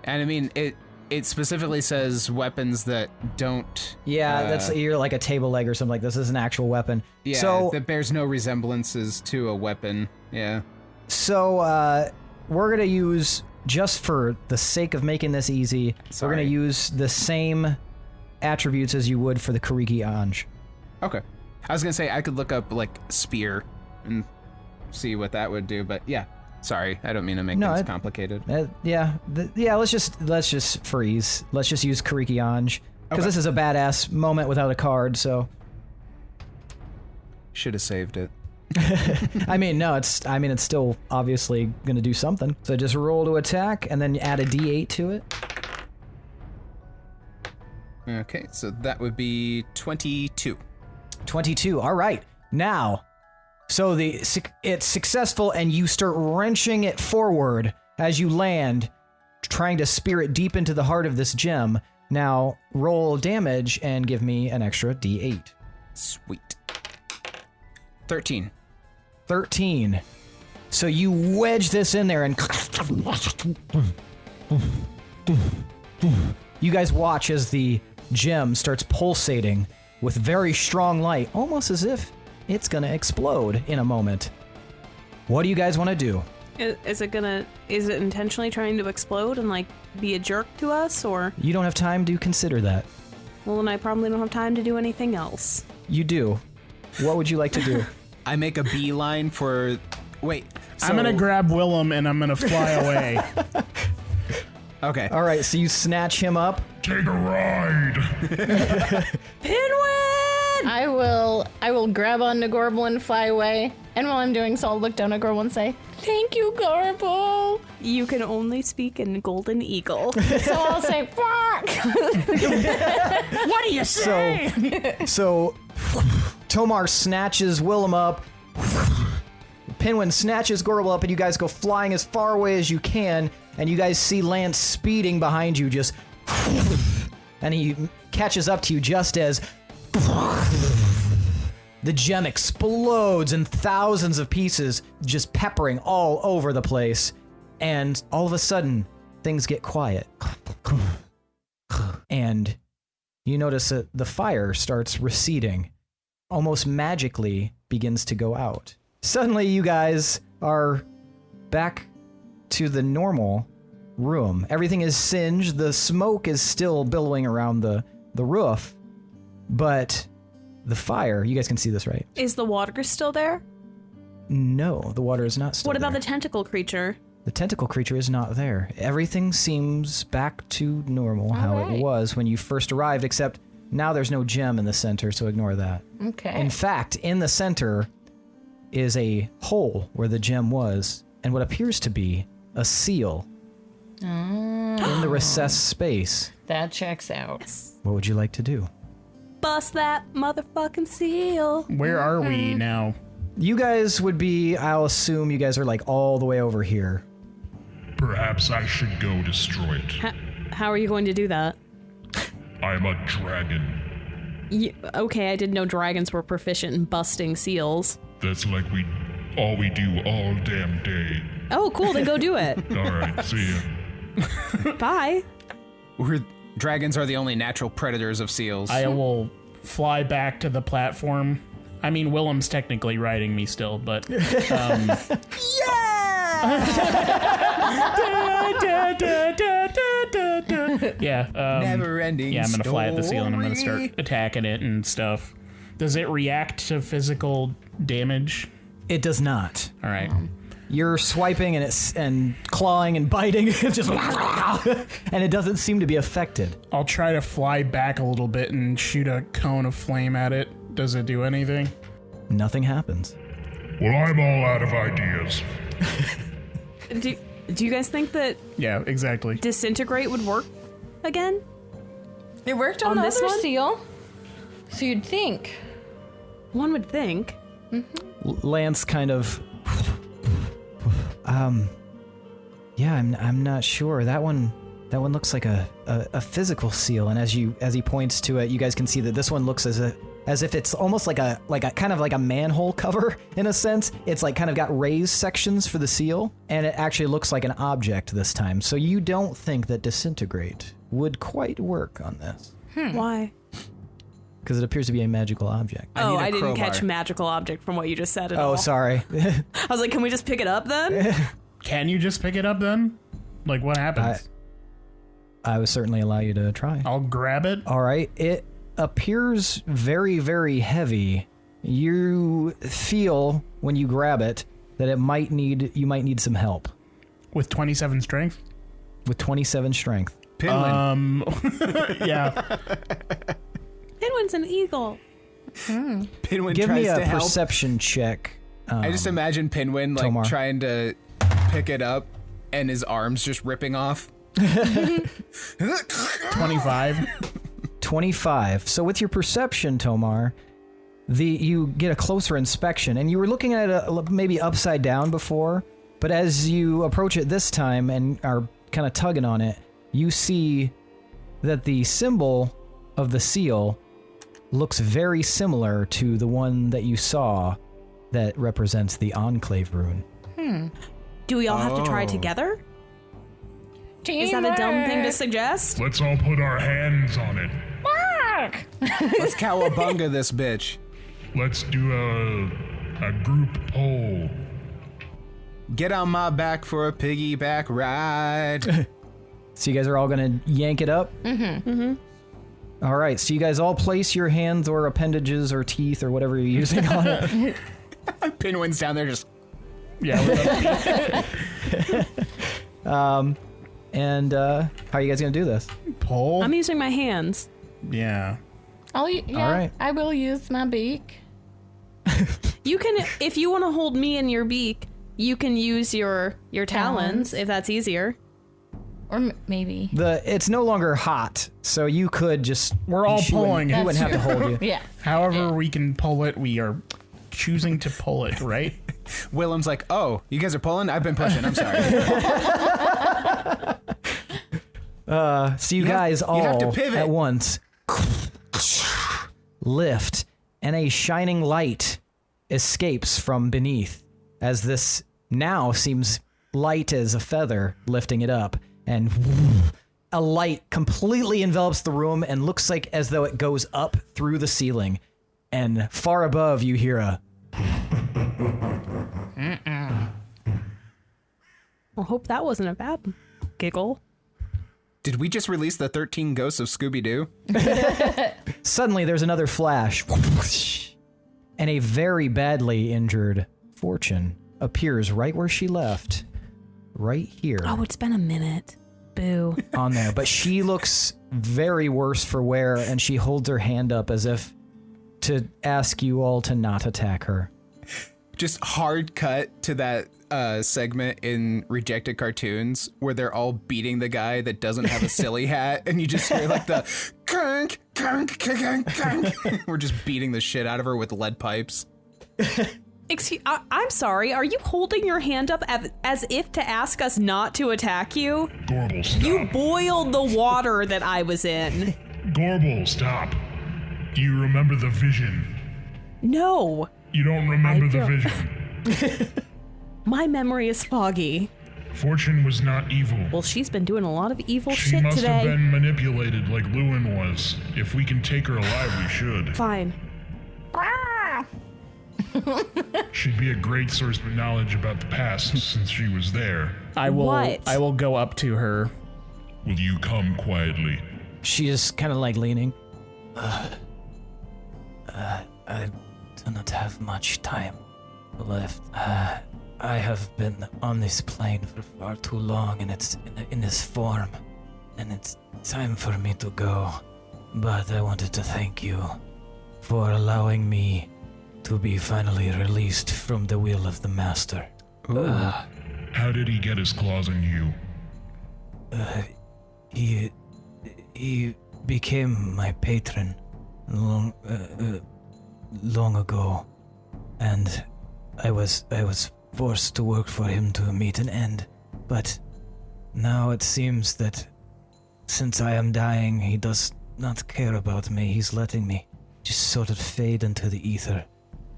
And I mean, it specifically says weapons that don't... Yeah, that's you're like a table leg or something like this. This is an actual weapon. Yeah, so, that bears no resemblances to a weapon. Yeah. So, we're going to use, just for the sake of making this easy, we're going to use the same attributes as you would for the Kariki Anj. Okay. I was going to say, I could look up, like, spear and see what that would do, but yeah. Sorry, I don't mean to make things complicated. Let's just freeze. Let's just use Kariki Anj, because this is a badass moment without a card, so... Should have saved it. I mean, no, it's still obviously going to do something. So just roll to attack, and then add a D8 to it. Okay, so that would be 22. 22, all right. Now, so it's successful, and you start wrenching it forward as you land, trying to spear it deep into the heart of this gem. Now, roll damage and give me an extra D8. Sweet. 13. 13. So you wedge this in there and you guys watch as the gem starts pulsating with very strong light, almost as if it's gonna explode in a moment. What do you guys want to do? Is it intentionally trying to explode and like be a jerk to us, or? You don't have time to consider that. Well, then I probably don't have time to do anything else. You do. What would you like to do? I make a beeline for... Wait. So... I'm going to grab Willem and I'm going to fly away. Okay. All right, so you snatch him up. Take a ride. Pinwin! I will grab onto Gorbel and fly away. And while I'm doing so, I'll look down at Gorbel and say, "Thank you, Gorbel." You can only speak in Golden Eagle. So I'll say, "Fuck." What do you say? So Tomas snatches Willem up. Pinwin snatches Gorbel up, and you guys go flying as far away as you can, and you guys see Lance speeding behind you, just... And he catches up to you just as... The gem explodes in thousands of pieces, just peppering all over the place. And all of a sudden, things get quiet. And you notice that the fire starts receding. Almost magically begins to go out. Suddenly, you guys are back to the normal room. Everything is singed. The smoke is still billowing around the roof. But... the fire, you guys can see this, right? Is the water still there? No, the water is not still What about there. the tentacle creature? The tentacle creature is not there. Everything seems back to normal, how it was when you first arrived, except now there's no gem in the center, so ignore that. Okay. In fact, in the center is a hole where the gem was, and what appears to be a seal in the recessed space. That checks out. What would you like to do? Bust that motherfucking seal. Where are we now? You guys would be, I'll assume you guys are like all the way over here. Perhaps I should go destroy it. How are you going to do that? I'm a dragon. Okay, I didn't know dragons were proficient in busting seals. That's like all we do all damn day. Oh, cool. Then go do it. All right, see ya. Bye. Dragons are the only natural predators of seals. I will fly back to the platform. I mean, Willem's technically riding me still, but... Yeah. Never ending. Yeah, I'm gonna fly at the seal and I'm gonna start attacking it and stuff. Does it react to physical damage? It does not. All right. You're swiping and clawing and biting, it's just and it doesn't seem to be affected. I'll try to fly back a little bit and shoot a cone of flame at it. Does it do anything? Nothing happens. Well, I'm all out of ideas. Do you guys think that Yeah, exactly. disintegrate would work again? It worked on, On the this other one? seal. So you'd think. One would think. Lance kind of yeah, I'm not sure. That one looks like a physical seal, and as he points to it, you guys can see that this one looks as if it's almost like a kind of like a manhole cover in a sense. It's like kind of got raised sections for the seal, and it actually looks like an object this time. So you don't think that disintegrate would quite work on this. Why? Because it appears to be a magical object. I didn't crowbar. catch magical object from what you just said at all. Oh, sorry. I was like, can we just pick it up then? Can you just pick it up then? Like, what happens? I would certainly allow you to try. I'll grab it. All right. It appears very, very heavy. You feel when you grab it that you might need some help. With 27 strength? With 27 strength. Pinwin. Yeah. Pinwin's an eagle. Pinwin Give tries me a to help. perception check. I just imagine Pinwin like Tomar. trying to pick it up and his arms just ripping off. 25. 25. So with your perception, Tomar, you get a closer inspection, and you were looking at it maybe upside down before, but as you approach it this time and are kind of tugging on it, you see that the symbol of the seal looks very similar to the one that you saw that represents the Enclave rune. Do we all have to try together? Is that a dumb thing to suggest? Let's all put our hands on it. Let's cowabunga this bitch. Let's do a group poll. Get on my back for a piggyback ride. So you guys are all going to yank it up? All right, so you guys all place your hands or appendages or teeth or whatever you're using on it. Pinwin's down there just... Yeah. And how are you guys going to do this? Pull? I'm using my hands. Yeah. All right. I will use my beak. You can, if you want to hold me in your beak, you can use your talons if that's easier. Or maybe. It's no longer hot, so you could just... We're all she wouldn't- pulling He it. wouldn't have to hold you. Yeah. However we can pull it, we are choosing to pull it, right? Willem's like, oh, you guys are pulling? I've been pushing. I'm sorry. So you guys you all have to pivot. at once lift, and a shining light escapes from beneath as this now seems light as a feather lifting it up, and a light completely envelops the room and looks like as though it goes up through the ceiling, and far above you hear a I hope that wasn't a bad giggle. Did we just release the 13 Ghosts of Scooby-Doo? Suddenly, there's another flash, and a very badly injured Fortune appears right where she left, right here Oh, it's been a minute. Boo. on there. But she looks very worse for wear, and she holds her hand up as if to ask you all to not attack her. Just hard cut to that segment in Rejected Cartoons where they're all beating the guy that doesn't have a silly hat, and you just hear like the crank, crank, crank, crank. We're just beating the shit out of her with lead pipes. I'm sorry. Are you holding your hand up as if to ask us not to attack you? Gorbel, stop. You boiled the water that I was in. Gorbel, stop. Do you remember the vision? No. You don't remember the don't. vision. My memory is foggy. Fortune was not evil. Well, she's been doing a lot of evil She shit must today. have been manipulated like Lewin was. If we can take her alive, we should. Fine. She'd be a great source of knowledge about the past since she was there. I will. What? I will go up to her. Will you come quietly? She is kind of like leaning. I do not have much time left. I have been on this plane for far too long, and it's in this form, and it's time for me to go. But I wanted to thank you for allowing me to be finally released from the will of the Master. How did he get his claws on you? He became my patron long ago, and I was forced to work for him to meet an end. But now it seems that since I am dying, he does not care about me. He's letting me just sort of fade into the ether,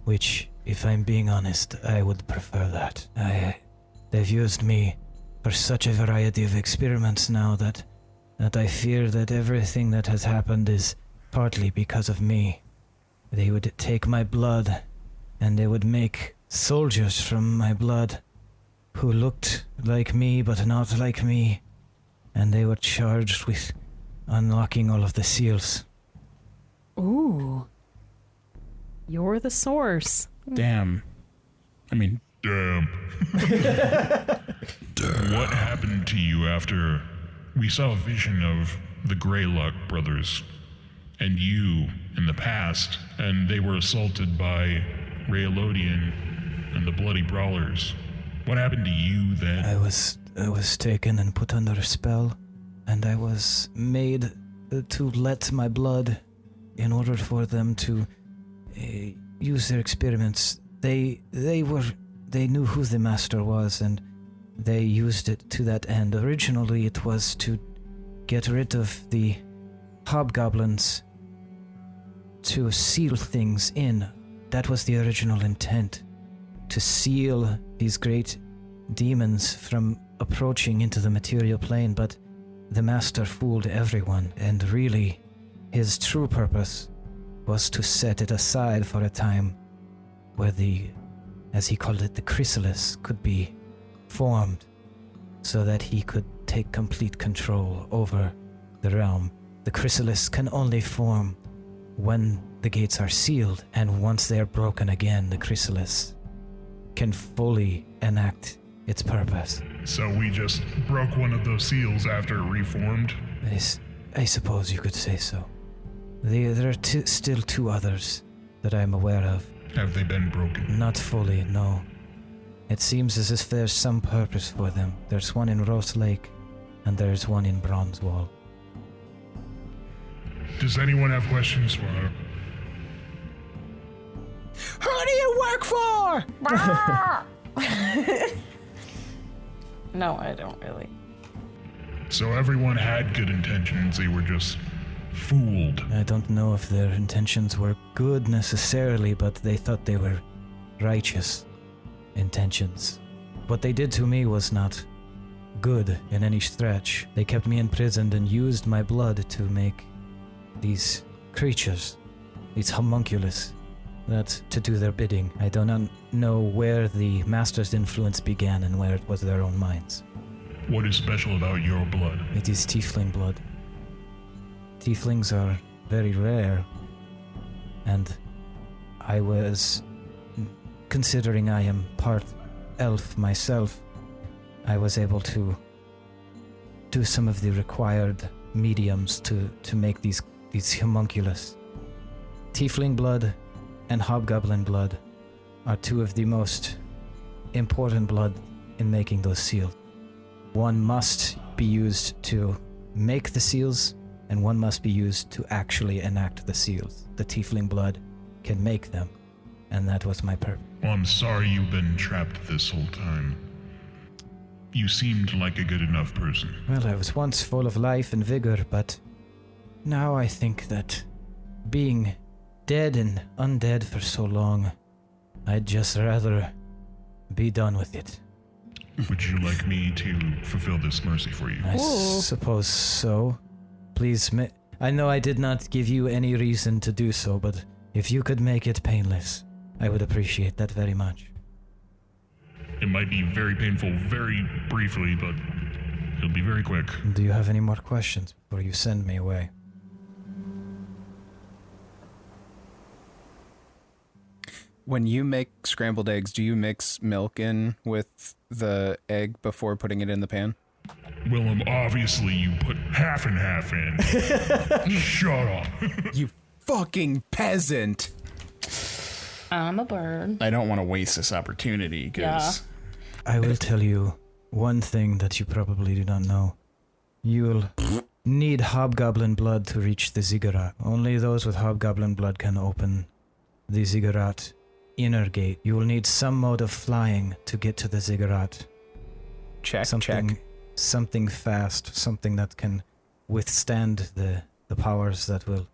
which, if I'm being honest, I would prefer that. They've used me for such a variety of experiments now that I fear that everything that has happened is partly because of me. They would take my blood, and they would make soldiers from my blood who looked like me but not like me, and they were charged with unlocking all of the seals. Ooh. You're the source. Damn. I mean, Damn. What happened to you after we saw a vision of the Greylock brothers and you in the past, and they were assaulted by Rayalodian and the Bloody Brawlers? What happened to you then? I was taken and put under a spell, and I was made to let my blood in order for them to use their experiments. They knew who the Master was, and they used it to that end. Originally, it was to get rid of the hobgoblins, to seal things in. That was the original intent, to seal these great demons from approaching into the material plane, but the Master fooled everyone, and really, his true purpose was to set it aside for a time where the, as he called it, the chrysalis could be formed, so that he could take complete control over the realm. The chrysalis can only form when the gates are sealed, and once they are broken again, the chrysalis can fully enact its purpose. So we just broke one of those seals after it reformed? I suppose you could say so. There are still two others that I'm aware of. Have they been broken? Not fully, no. It seems as if there's some purpose for them. There's one in Rose Lake, and there's one in Bronze Wall. Does anyone have questions for her? Who do you work for? No, I don't really. So everyone had good intentions, they were just fooled. I don't know if their intentions were good necessarily, but they thought they were righteous intentions. What they did to me was not good in any stretch. They kept me imprisoned and used my blood to make these creatures, these homunculus, that to do their bidding. I do not know where the Master's influence began and where it was their own minds. What is special about your blood? It is tiefling blood. Tieflings are very rare, and I was, considering I am part elf myself, I was able to do some of the required mediums to make these homunculus. Tiefling blood and hobgoblin blood are two of the most important blood in making those seals. One must be used to make the seals, and one must be used to actually enact the seals. The tiefling blood can make them, and that was my purpose. Well, I'm sorry you've been trapped this whole time. You seemed like a good enough person. Well, I was once full of life and vigor, but now I think that being dead and undead for so long I'd just rather be done with it. Would you like me to fulfill this mercy for you? I suppose so. Please, I know I did not give you any reason to do so, but if you could make it painless, I would appreciate that very much. It might be very painful very briefly, but it'll be very quick. Do you have any more questions before you send me away? When you make scrambled eggs, do you mix milk in with the egg before putting it in the pan? Willem, obviously you put half and half in. Shut up. You fucking peasant! I'm a bird. I don't want to waste this opportunity because I will tell you one thing that you probably do not know. You'll need hobgoblin blood to reach the ziggurat. Only those with hobgoblin blood can open the ziggurat inner gate. You will need some mode of flying to get to the ziggurat. Check. Something fast, something that can withstand the powers that will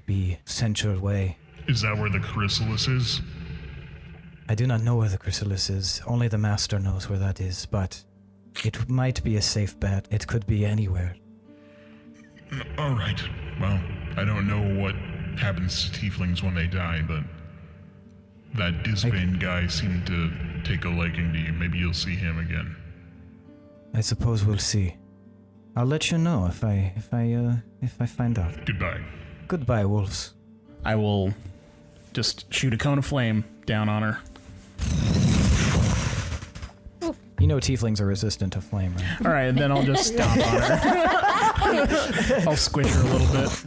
be sent your way. Is that where the chrysalis is? I do not know where the chrysalis is. Only the master knows where that is, but it might be a safe bet. It could be anywhere. All right. Well, I don't know what happens to tieflings when they die, but that Disbane guy seemed to take a liking to you. Maybe you'll see him again. I suppose we'll see. I'll let you know if I find out. Goodbye. Goodbye, wolves. I will just shoot a cone of flame down on her. You know tieflings are resistant to flame, right? All right, and then I'll just stomp on her. I'll squish her a little bit.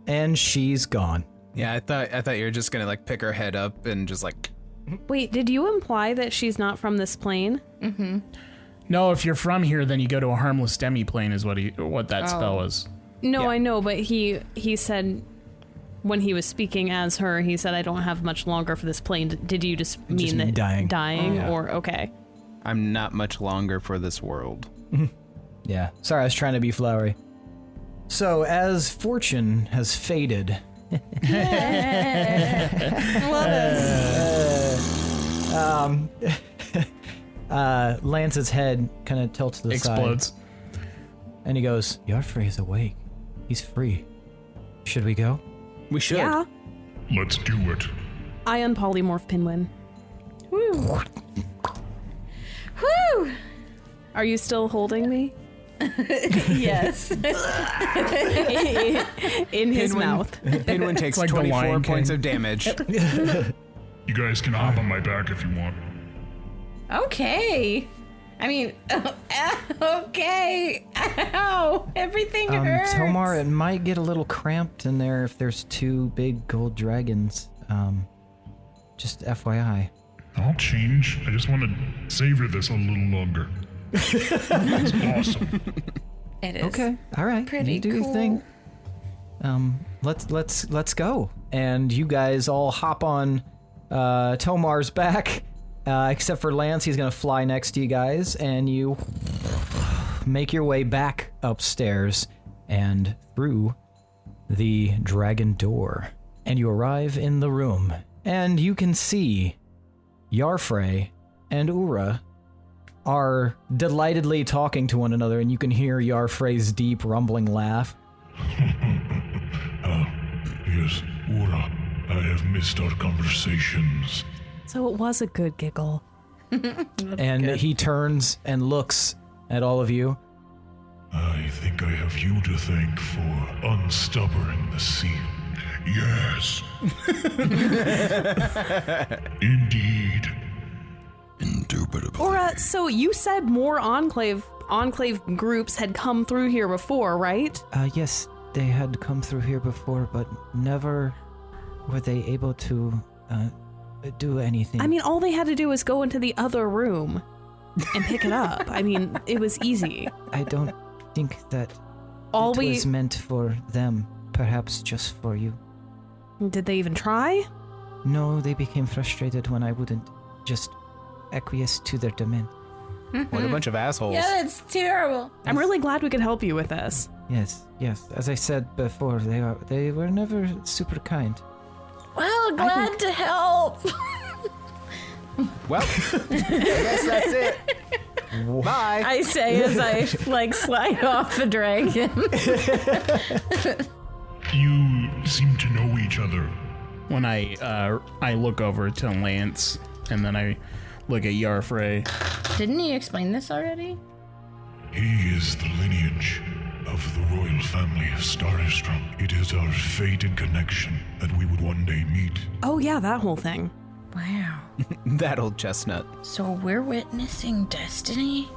And she's gone. Yeah, I thought you were just gonna like pick her head up and just like. Wait, did you imply that she's not from this plane? Mm-hmm. No, if you're from here, then you go to a harmless demi-plane is what that spell is. No, Yeah. I know, but he said when he was speaking as her, he said, I don't have much longer for this plane. Did you just mean that dying? Dying, Yeah. or okay. I'm not much longer for this world. Yeah. Sorry, I was trying to be flowery. So, as fortune has faded... Lance's head kind of tilts to the Explodes. side. And he goes, Yarfrey is awake. He's free. Should we go? We should. Yeah. Let's do it. I unpolymorph Pinwin. Woo. Woo. Are you still holding me? Yes. In his mouth. Pinwin takes like the 24 Lion points King. of damage. You guys can hop on my back if you want. Okay. I mean, okay. Ow. Everything hurts. Tomar, it might get a little cramped in there if there's two big gold dragons. Just FYI. I'll change. I just want to savor this a little longer. It's awesome. It is. Okay. All right. Pretty you do cool. your thing. Let's go. And you guys all hop on Tomar's back, except for Lance. He's gonna fly next to you guys, and you make your way back upstairs and through the dragon door, and you arrive in the room, and you can see Yarfrey and Ura are delightedly talking to one another, and you can hear Yarfrey's deep rumbling laugh. Yes, Ura, I have missed our conversations. So it was a good giggle. And he turns and looks at all of you. I think I have you to thank for unstubborning the seal. Yes. Indeed. Indubitable. Or, so you said more enclave groups had come through here before, right? Yes, they had come through here before, but never were they able to do anything. I mean, all they had to do was go into the other room and pick it up. I mean, it was easy. I don't think that All it we was meant for them, perhaps just for you. did they even try? No, they became frustrated when I wouldn't just acquiesce to their demand. What a bunch of assholes. Yeah, that's terrible. I'm really glad we could help you with this. Yes. As I said before, they were never super kind. Well, glad to help. Well, I guess that's it. Bye. I say as I slide off the dragon. You seem to know each other. When I look over to Lance, and then I look at Yarfrey. Didn't he explain this already? He is the lineage of the royal family of Starstrom. It is our fated connection that we would one day meet. Oh, yeah, that whole thing. Wow. That old chestnut. So we're witnessing destiny?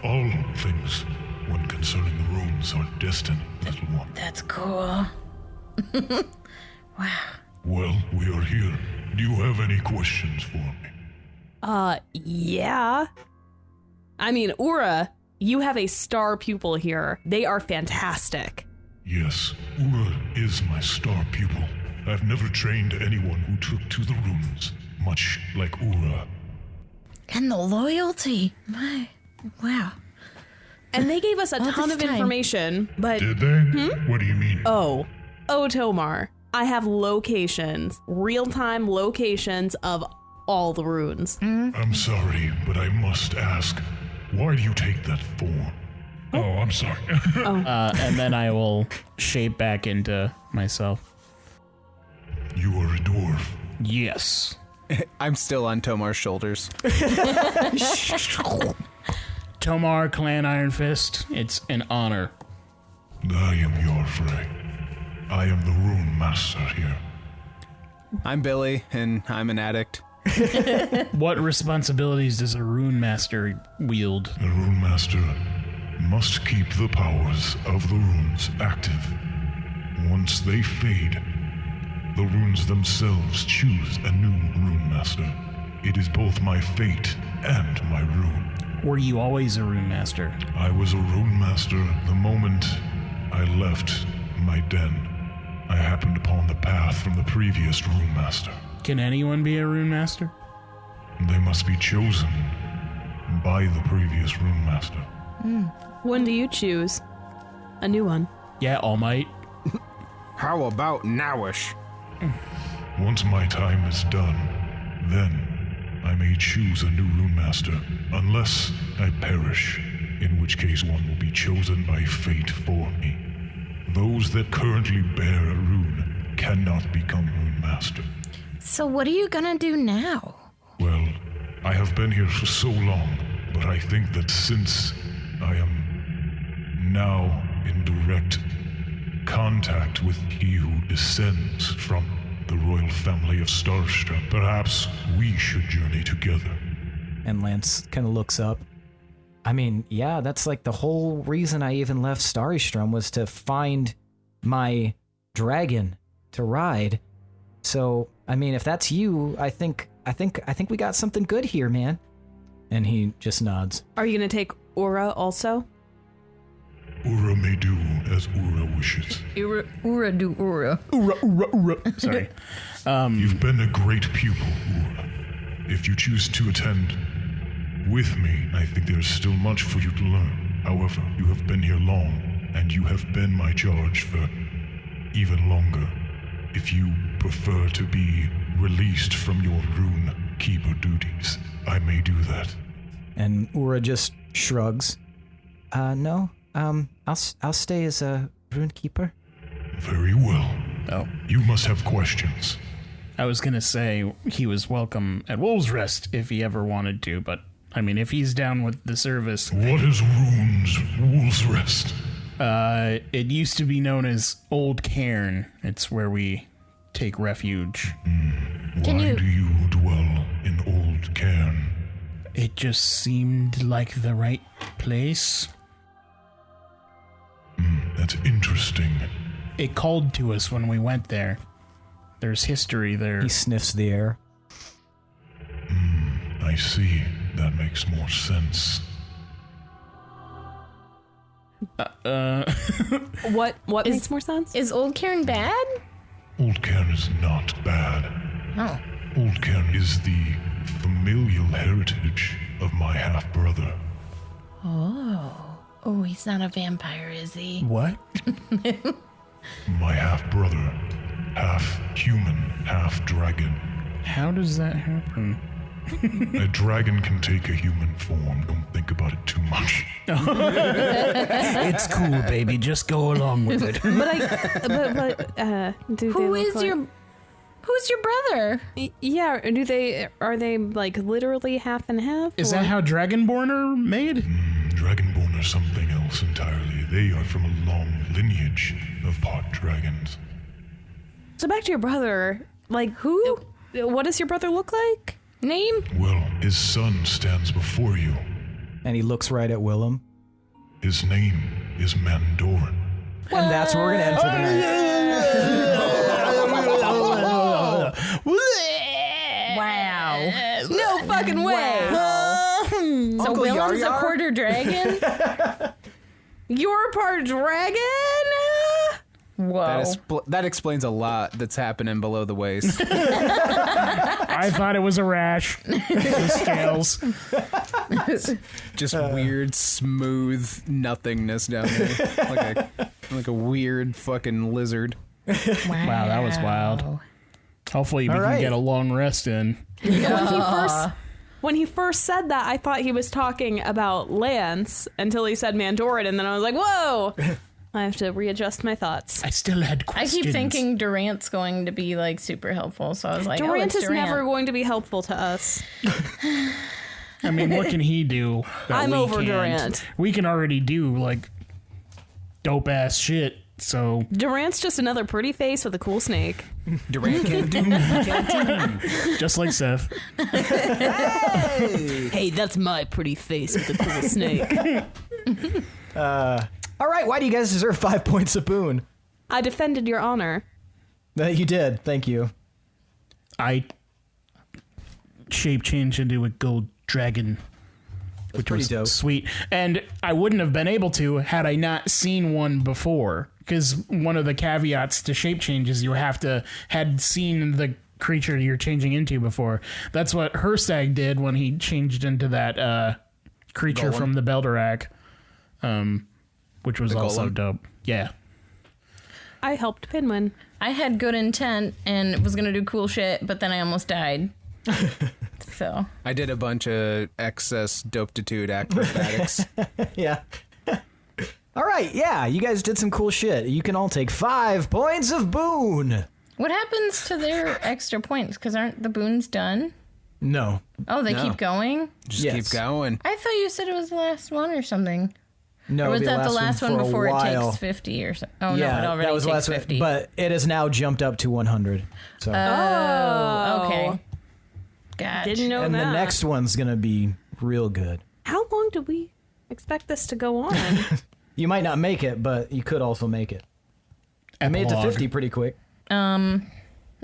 All things, when concerning the runes, are destined, little one. That's cool. Wow. Well, we are here. Do you have any questions for me? Yeah. I mean, Ura, you have a star pupil here. They are fantastic. Yes, Ura is my star pupil. I've never trained anyone who took to the runes, much like Ura. And the loyalty. Wow. And they gave us a All ton this of time. information, but Did they? What do you mean? oh, Tomar, I have locations, real-time locations of all the runes. I'm sorry, but I must ask, why do you take that form? Oh, I'm sorry. And then I will shape back into myself. You are a dwarf. Yes. I'm still on Tomar's shoulders. Tomar, Clan Ironfist, it's an honor. I am Yarfrey. I am the rune master here. I'm Billy, and I'm an addict. What responsibilities does a rune master wield? The rune master must keep the powers of the runes active. Once they fade, the runes themselves choose a new rune master. It is both my fate and my rune. Were you always a rune master? I was a rune master the moment I left my den. I happened upon the path from the previous rune master. Can anyone be a rune master? They must be chosen by the previous rune master. When do you choose a new one? Yeah, All Might. How about nowish? Once my time is done, then I may choose a new rune master, unless I perish, in which case one will be chosen by fate for me. Those that currently bear a rune cannot become rune master. So what are you gonna do now? Well, I have been here for so long, but I think that since I am now in direct contact with he who descends from the royal family of Starstrom, perhaps we should journey together. And Lance kind of looks up. I mean, yeah, that's like the whole reason I even left Starstrom was to find my dragon to ride. So, I mean, if that's you, I think we got something good here, man. And he just nods. Are you going to take Ura also? Ura may do as Ura wishes. Ura do Ura. Sorry. You've been a great pupil, Ura. If you choose to attend with me, I think there's still much for you to learn. However, you have been here long, and you have been my charge for even longer. If you prefer to be released from your rune keeper duties, I may do that. And Ura just shrugs. No. I'll stay as a rune keeper. Very well. Oh. You must have questions. I was gonna say he was welcome at Wolves Rest if he ever wanted to, but I mean, if he's down with the service. What is Rune's Wolves Rest? It used to be known as Old Cairn. It's where we take refuge. Why do you dwell in Old Cairn? It just seemed like the right place. That's interesting. It called to us when we went there. There's history there. He sniffs the air. I see. That makes more sense. What makes more sense? Is Old Cairn bad? Old Cairn is not bad. Oh. Old Cairn is the familial heritage of my half-brother. Oh, he's not a vampire, is he? What? My half-brother half human, half dragon. How does that happen? A dragon can take a human form. Don't think about it too much. It's cool, baby. Just go along with it. Who's your brother? Yeah, are they like literally half and half? Is that how Dragonborn are made? Dragonborn are something else entirely. They are from a long lineage of part dragons. So back to your brother. Like, who? What does your brother look like? Name? Well, his son stands before you. And he looks right at Willem. His name is Mandoran. And that's where we're going to end for the night. Wow. No fucking way. So Uncle Willem's Yar-Yar? a quarter dragon? You're part dragon? Whoa. That explains a lot that's happening below the waist. I thought it was a rash. The scales. Just weird, smooth nothingness down there. Like a weird fucking lizard. Wow, that was wild. Hopefully we All can right. get a long rest in. When he first said that, I thought he was talking about Lance until he said Mandoran, and then I was like, whoa! I have to readjust my thoughts. I still had I questions. keep thinking Durant's going to be like super helpful, so I was like, Durant it's is Durant. never going to be helpful to us. I mean, what can he do? that I'm we over can't? Durant. We can already do like dope ass shit. So Durant's just another pretty face with a cool snake. Durant can't do just like Seth. Hey, that's my pretty face with a cool snake. All right, why do you guys deserve 5 points of boon? I defended your honor. You did, thank you. I shape changed into a gold dragon, which pretty was dope. sweet. And I wouldn't have been able to had I not seen one before. Because one of the caveats to shape change is you have to had seen the creature you're changing into before. That's what Herstag did when he changed into that creature Golem. from the Belderak, which was The also golem? dope. Yeah. I helped Pinwin. I had good intent and was going to do cool shit, but then I almost died. So. I did a bunch of excess doptitude acrobatics. Yeah. All right, yeah, you guys did some cool shit. You can all take 5 points of boon. What happens to their extra points? Because aren't the boons done? No. Oh, they No. keep going? Just Yes. keep going. I thought you said it was the last one or something. No, Or was it'll be that the last one for a before it while. takes 50 or something? Oh, Yeah, no, it already that was the takes last 50. one, but it has now jumped up to 100. So, Oh, okay. Gotcha. Didn't know and that. the next one's gonna be real good. How long do we expect this to go on? You might not make it, but you could also make it. I made it to Epilogue. 50 pretty quick. Nah.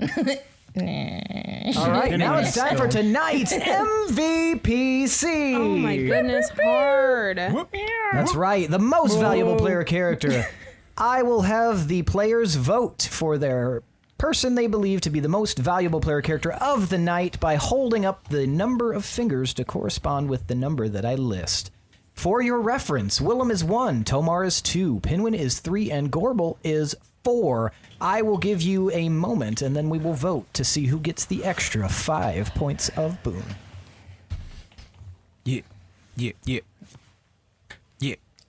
All right, now Anyway, it's time for so- tonight's MVPC. Oh my goodness, hard. That's right, the most valuable player character. I will have the players vote for their person they believe to be the most valuable player character of the night by holding up the number of fingers to correspond with the number that I list. For your reference, Willem is 1, Tomar is 2, Pinwin is 3, and Gorbel is 4. I will give you a moment, and then we will vote to see who gets the extra 5 points of boon. Yeah.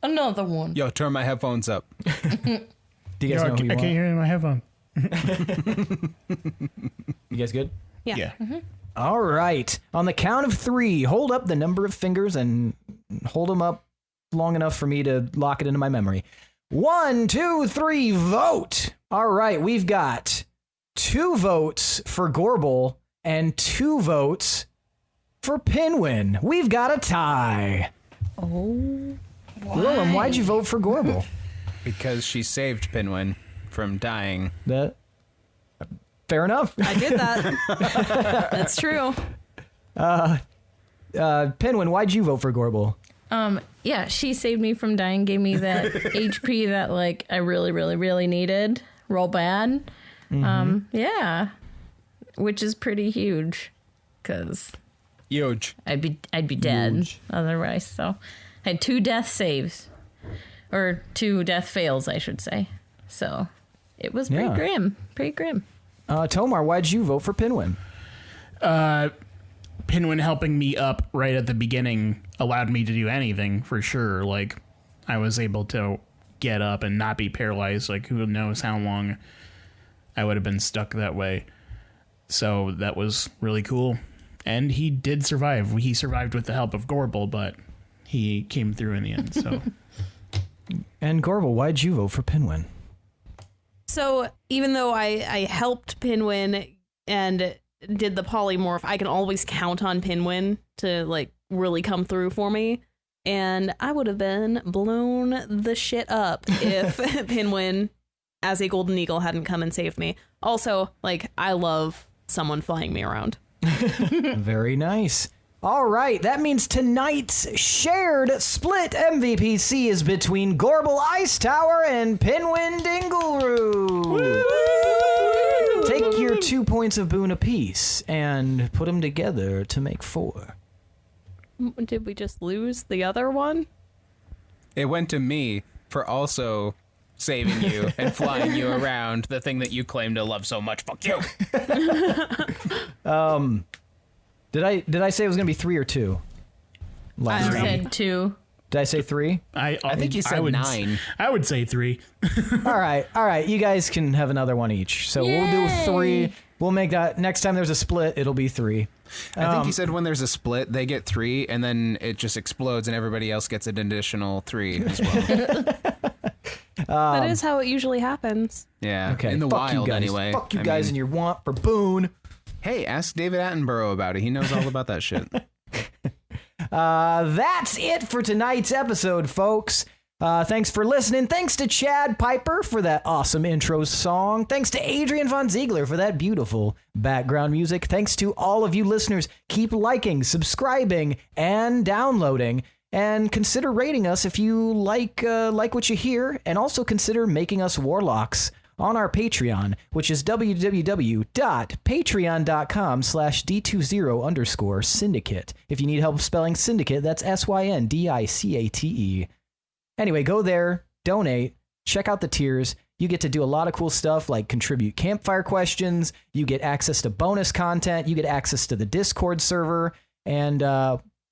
Another one. Yo, turn my headphones up. Do you guys know who you I can't want? hear you in my headphone. You guys good? Yeah. All right. On the count of 3, hold up the number of fingers and hold them up long enough for me to lock it into my memory. 1, 2, 3, vote. All right. We've got 2 votes for Gorbel and 2 votes for Pinwin. We've got a tie. Oh. Willem, why'd you vote for Gorbel? Because she saved Pinwin from dying. That fair enough. I did that. That's true. Pinwin, why'd you vote for Gorbel? Yeah, she saved me from dying, gave me that HP that like I really, really, really needed. Roll bad. Yeah. Which is pretty huge. Cause Huge. I'd be dead otherwise. So I had 2 death saves. Or 2 death fails, I should say. So it was pretty Yeah. grim. Pretty grim. Tomar, why'd you vote for Pinwin? Pinwin helping me up right at the beginning allowed me to do anything for sure. Like, I was able to get up and not be paralyzed. Like, who knows how long I would have been stuck that way. So that was really cool. And he did survive. He survived with the help of Gorbel, but he came through in the end. So, And Gorbel, why'd you vote for Pinwin? So even though I helped Pinwin and did the polymorph, I can always count on Pinwin to like really come through for me. And I would have been blown the shit up if Pinwin as a golden eagle hadn't come and saved me. Also, like, I love someone flying me around. Very nice. All right, that means tonight's shared split MVPC is between Gorbel Icetower and Pinwin Dingleroot. Take your 2 points of boon apiece and put them together to make 4. Did we just lose the other one? It went to me for also saving you and flying you around, the thing that you claim to love so much. Fuck you. Did I say it was going to be 3 or 2? I said 2. Did I say 3? I think you said 9. I would say 3. All right. You guys can have another one each. So we'll do 3. We'll make that next time there's a split, it'll be 3. I think you said when there's a split, they get 3, and then it just explodes, and everybody else gets an additional 3 as well. That is how it usually happens. Yeah, Okay. in the Fuck you wild guys. anyway. Fuck you guys and your want for boon. Hey, ask David Attenborough about it. He knows all about that shit. That's it for tonight's episode, folks. Thanks for listening. Thanks to Chad Piper for that awesome intro song. Thanks to Adrian Von Ziegler for that beautiful background music. Thanks to all of you listeners. Keep liking, subscribing, and downloading. And consider rating us if you like what you hear. And also consider making us warlocks on our Patreon, which is www.patreon.com/D20_syndicate. If you need help spelling syndicate, that's SYNDICATE. Anyway, go there, donate, check out the tiers. You get to do a lot of cool stuff like contribute campfire questions. You get access to bonus content. You get access to the Discord server. And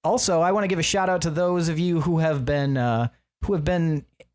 also, I want to give a shout out to those of you who have been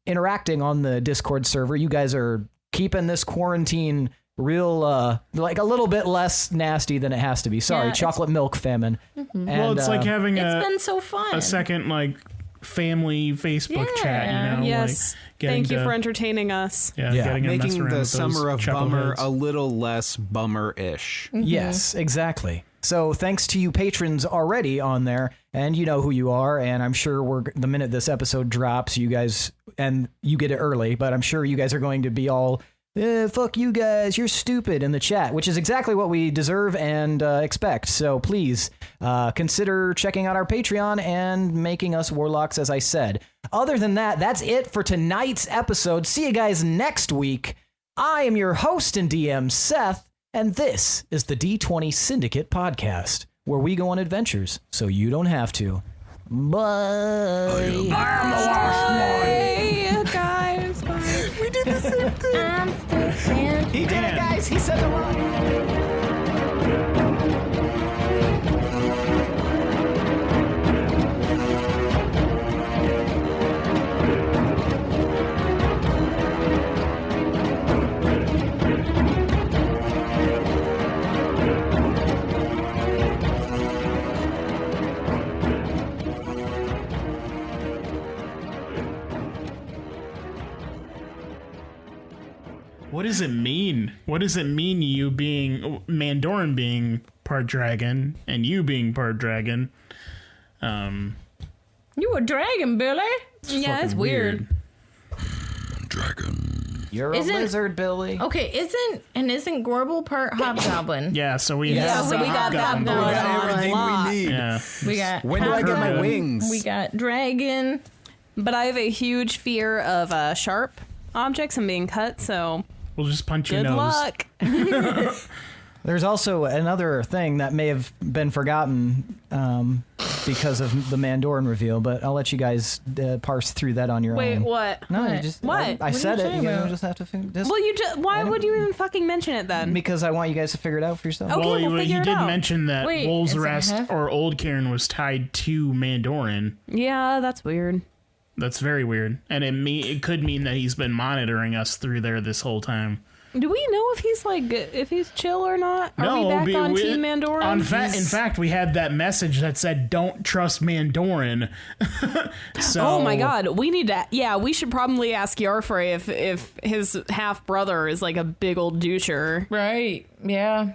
interacting on the Discord server. You guys are keeping this quarantine real, like a little bit less nasty than it has to be. Sorry, chocolate milk famine. Mm-hmm. Well, it's like having it's been so fun. a second, like, family Facebook chat, you know? Yes. Like Thank you for entertaining us. Getting to mess Making around the with those summer of bummer chuckleheads. a little less bummer-ish. Mm-hmm. Yes, exactly. So thanks to you patrons already on there, and you know who you are, and I'm sure the minute this episode drops, you guys, and you get it early, but I'm sure you guys are going to be all, fuck you guys, you're stupid in the chat, which is exactly what we deserve and expect. So please consider checking out our Patreon and making us warlocks, as I said. Other than that, that's it for tonight's episode. See you guys next week. I am your host and DM, Seth, and this is the D20 Syndicate podcast, where we go on adventures so you don't have to. Bye. I am the last Hey, guys. Bye. We did the same thing. I'm still fan. He did it, guys. He said the line. What does it mean? What does it mean, you being Mandoran being part dragon and you being part dragon? You a dragon, Billy? Yeah, it's fucking weird. Dragon. You're Isn't- a lizard, Billy. Okay, isn't Gorbel part hobgoblin? Yeah, so we Yeah, have so we got that Hobgoblin. going We got on. everything we need. Yeah. We got When do I get my half-orc, wings? We got dragon. But I have a huge fear of sharp objects and being cut, so We'll just punch your good nose. luck. There's also another thing that may have been forgotten. because of the Mandoran reveal, but I'll let you guys parse through that on your own. Wait, what? No, What? you just What? I said it. You about? just have to figure. Well, why would you even fucking mention it then? Because I want you guys to figure it out for yourself. Okay, Well, we'll he figure it did out. mention that Wait, Wolves is it Rest half? or Old Cairn was tied to Mandoran. Yeah, that's weird. That's very weird, and it could mean that he's been monitoring us through there this whole time. Do we know if he's chill or not? Are we back on Team Mandoran? In fact, we had that message that said, "Don't trust Mandoran." So, Oh my god, we need to. Yeah, we should probably ask Yarfrey if his half brother is like a big old doucher. Right. Yeah.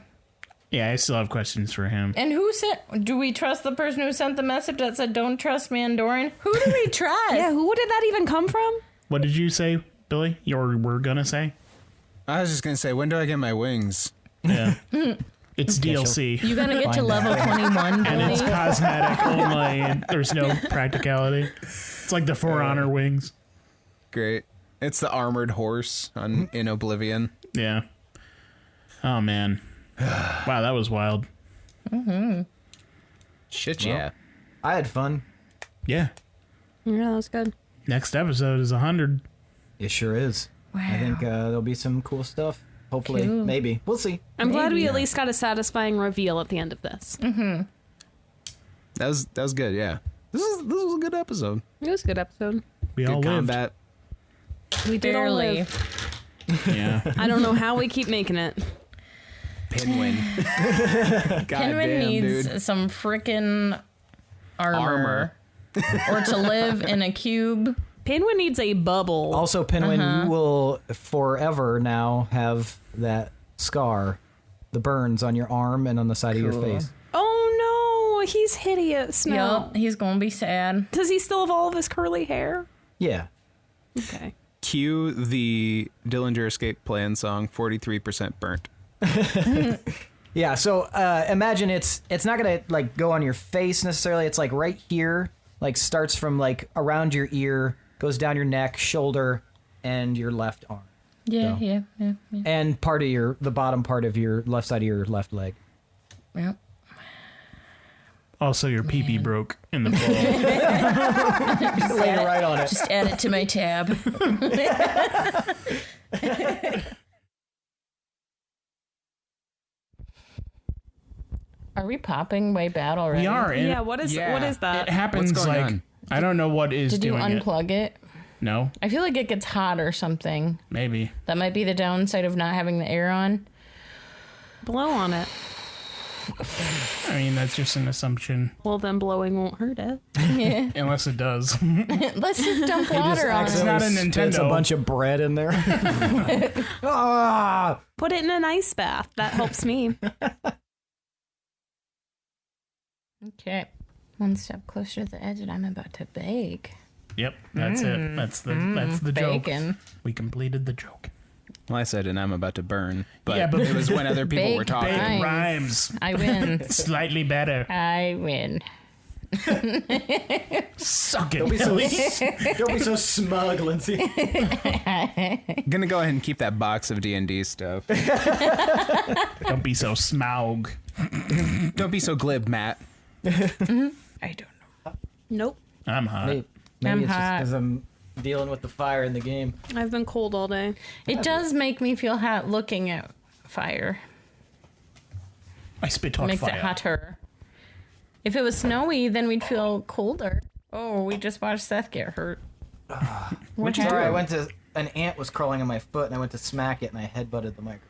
Yeah, I still have questions for him. And who sent? Do we trust the person who sent the message that said "Don't trust Mandoran"? Who do we trust? Yeah, who did that even come from? What did you say, Billy? We're gonna say? I was just gonna say, when do I get my wings? Yeah, it's DLC. You gonna get to Find level 21, And it's Billy? cosmetic only, and there's no practicality. It's like the For Honor wings. Great. It's the armored horse in Oblivion. Yeah. Oh, man. Wow, that was wild. Shit, yeah. I had fun. Yeah. Yeah, that was good. Next episode is 100. It sure is. I think there'll be some cool stuff. Hopefully, Cool. maybe we'll see. I'm glad we at least got a satisfying reveal at the end of this. That was good, yeah. This was a good episode. It was a good episode. We all Good lived. combat. We did all Barely. live. Yeah. I don't know how we keep making it. Pinwin. Pinwin needs dude. some frickin' armor. Or to live in a cube. Pinwin needs a bubble. Also, Pinwin, you will forever now have that scar, the burns on your arm and on the side of your face. Oh no, he's hideous now. Yup, he's gonna be sad. Does he still have all of his curly hair? Yeah. Okay. Cue the Dillinger Escape Plan song, 43% burnt. Yeah, so imagine it's not gonna like go on your face necessarily. It's like right here, like starts from like around your ear, goes down your neck, shoulder, and your left arm, Yeah, So. yeah. and part of the bottom part of your left side of your left leg. Yep. Also, your pee-pee broke in the fall. Laying right on it. Just add it to my tab. Are we popping way bad already? We are. And Yeah, what is that? It happens What's going like... on? I don't know what is Did you doing it. unplug it? No, I feel like it gets hot or something. maybe. That might be the downside of not having the air on. Blow on it. I mean, that's just an assumption. Well, then blowing won't hurt it. Yeah. Unless it does. Let's just dump water on It's it. not a Spits a Nintendo. bunch of bread in there. Ah! Put it in an ice bath. That helps me. Okay. One step closer to the edge and I'm about to bake. Yep, that's it. That's the joke. Bacon. We completed the joke. Well, I said, and I'm about to burn. But, Yeah, but- it was when other people were Bake, talking. bake. Rhymes. I win. Slightly better. I win. Suck it, Don't be Billy. don't be so smug, Lindsey. Gonna go ahead and keep that box of D&D stuff. Don't be so smaug. Don't be so glib, Matt. I don't know. Nope. I'm hot. Maybe I'm it's just hot. because I'm dealing with the fire in the game. I've been cold all day. It does make me feel hot looking at fire. I spit hot Makes fire. it hotter. If it was snowy, then we'd feel colder. Oh, we just watched Seth get hurt. What Sorry, I happened? went to an ant was crawling on my foot, and I went to smack it, and I headbutted the microphone.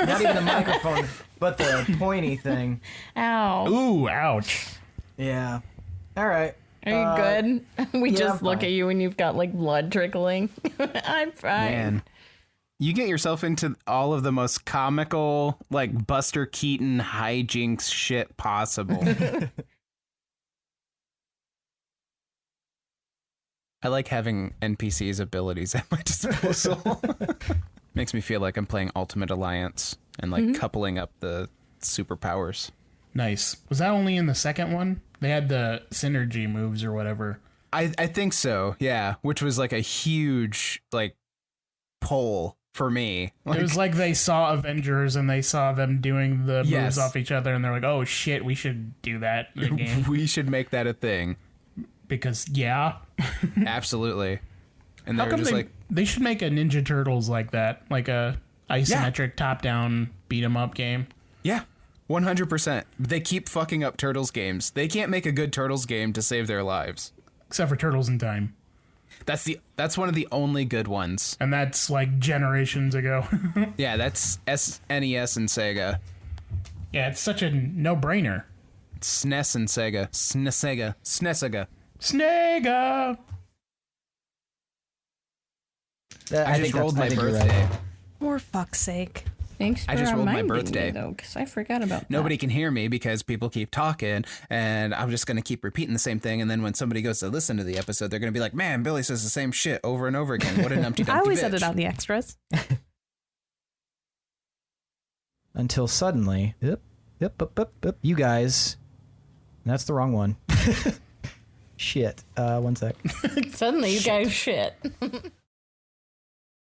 Not even the microphone, but the pointy thing. Ow. Ooh, ouch. Yeah. All right. Are you good? We yeah, just I'm look fine. at you and you've got like blood trickling. I'm fine. Man. You get yourself into all of the most comical, like, Buster Keaton hijinks shit possible. I like having NPCs' abilities at my disposal. Makes me feel like I'm playing Ultimate Alliance and, like, coupling up the superpowers. Nice. Was that only in the second one? They had the synergy moves or whatever. I think so, yeah. Which was, like, a huge, like, pull for me. It was like they saw Avengers and they saw them doing the moves Yes. off each other, and they're like, "Oh shit, we should do that in the game." We should make that a thing. Because yeah, Absolutely. And they how were come just like, they should make a Ninja Turtles like that, like a isometric top-down beat 'em up game. yeah, 100%. They keep fucking up Turtles games. They can't make a good Turtles game to save their lives. Except for Turtles in Time. That's one of the only good ones. And that's like generations ago. Yeah, that's SNES and Sega. Yeah, it's such a no-brainer. SNES and Sega. SNESega. Snega! I just rolled my you're birthday. right. For fuck's sake. Thanks for I just rolled my reminding birthday. me, though, because I forgot about Nobody can hear me because people keep talking, and I'm just going to keep repeating the same thing. And then when somebody goes to listen to the episode, they're going to be like, man, Billy says the same shit over and over again. What a numpty dumpty I always bitch. said it on the extras. Until suddenly, yep, you guys. That's the wrong one. Shit. One sec. that. Suddenly, you guys shit.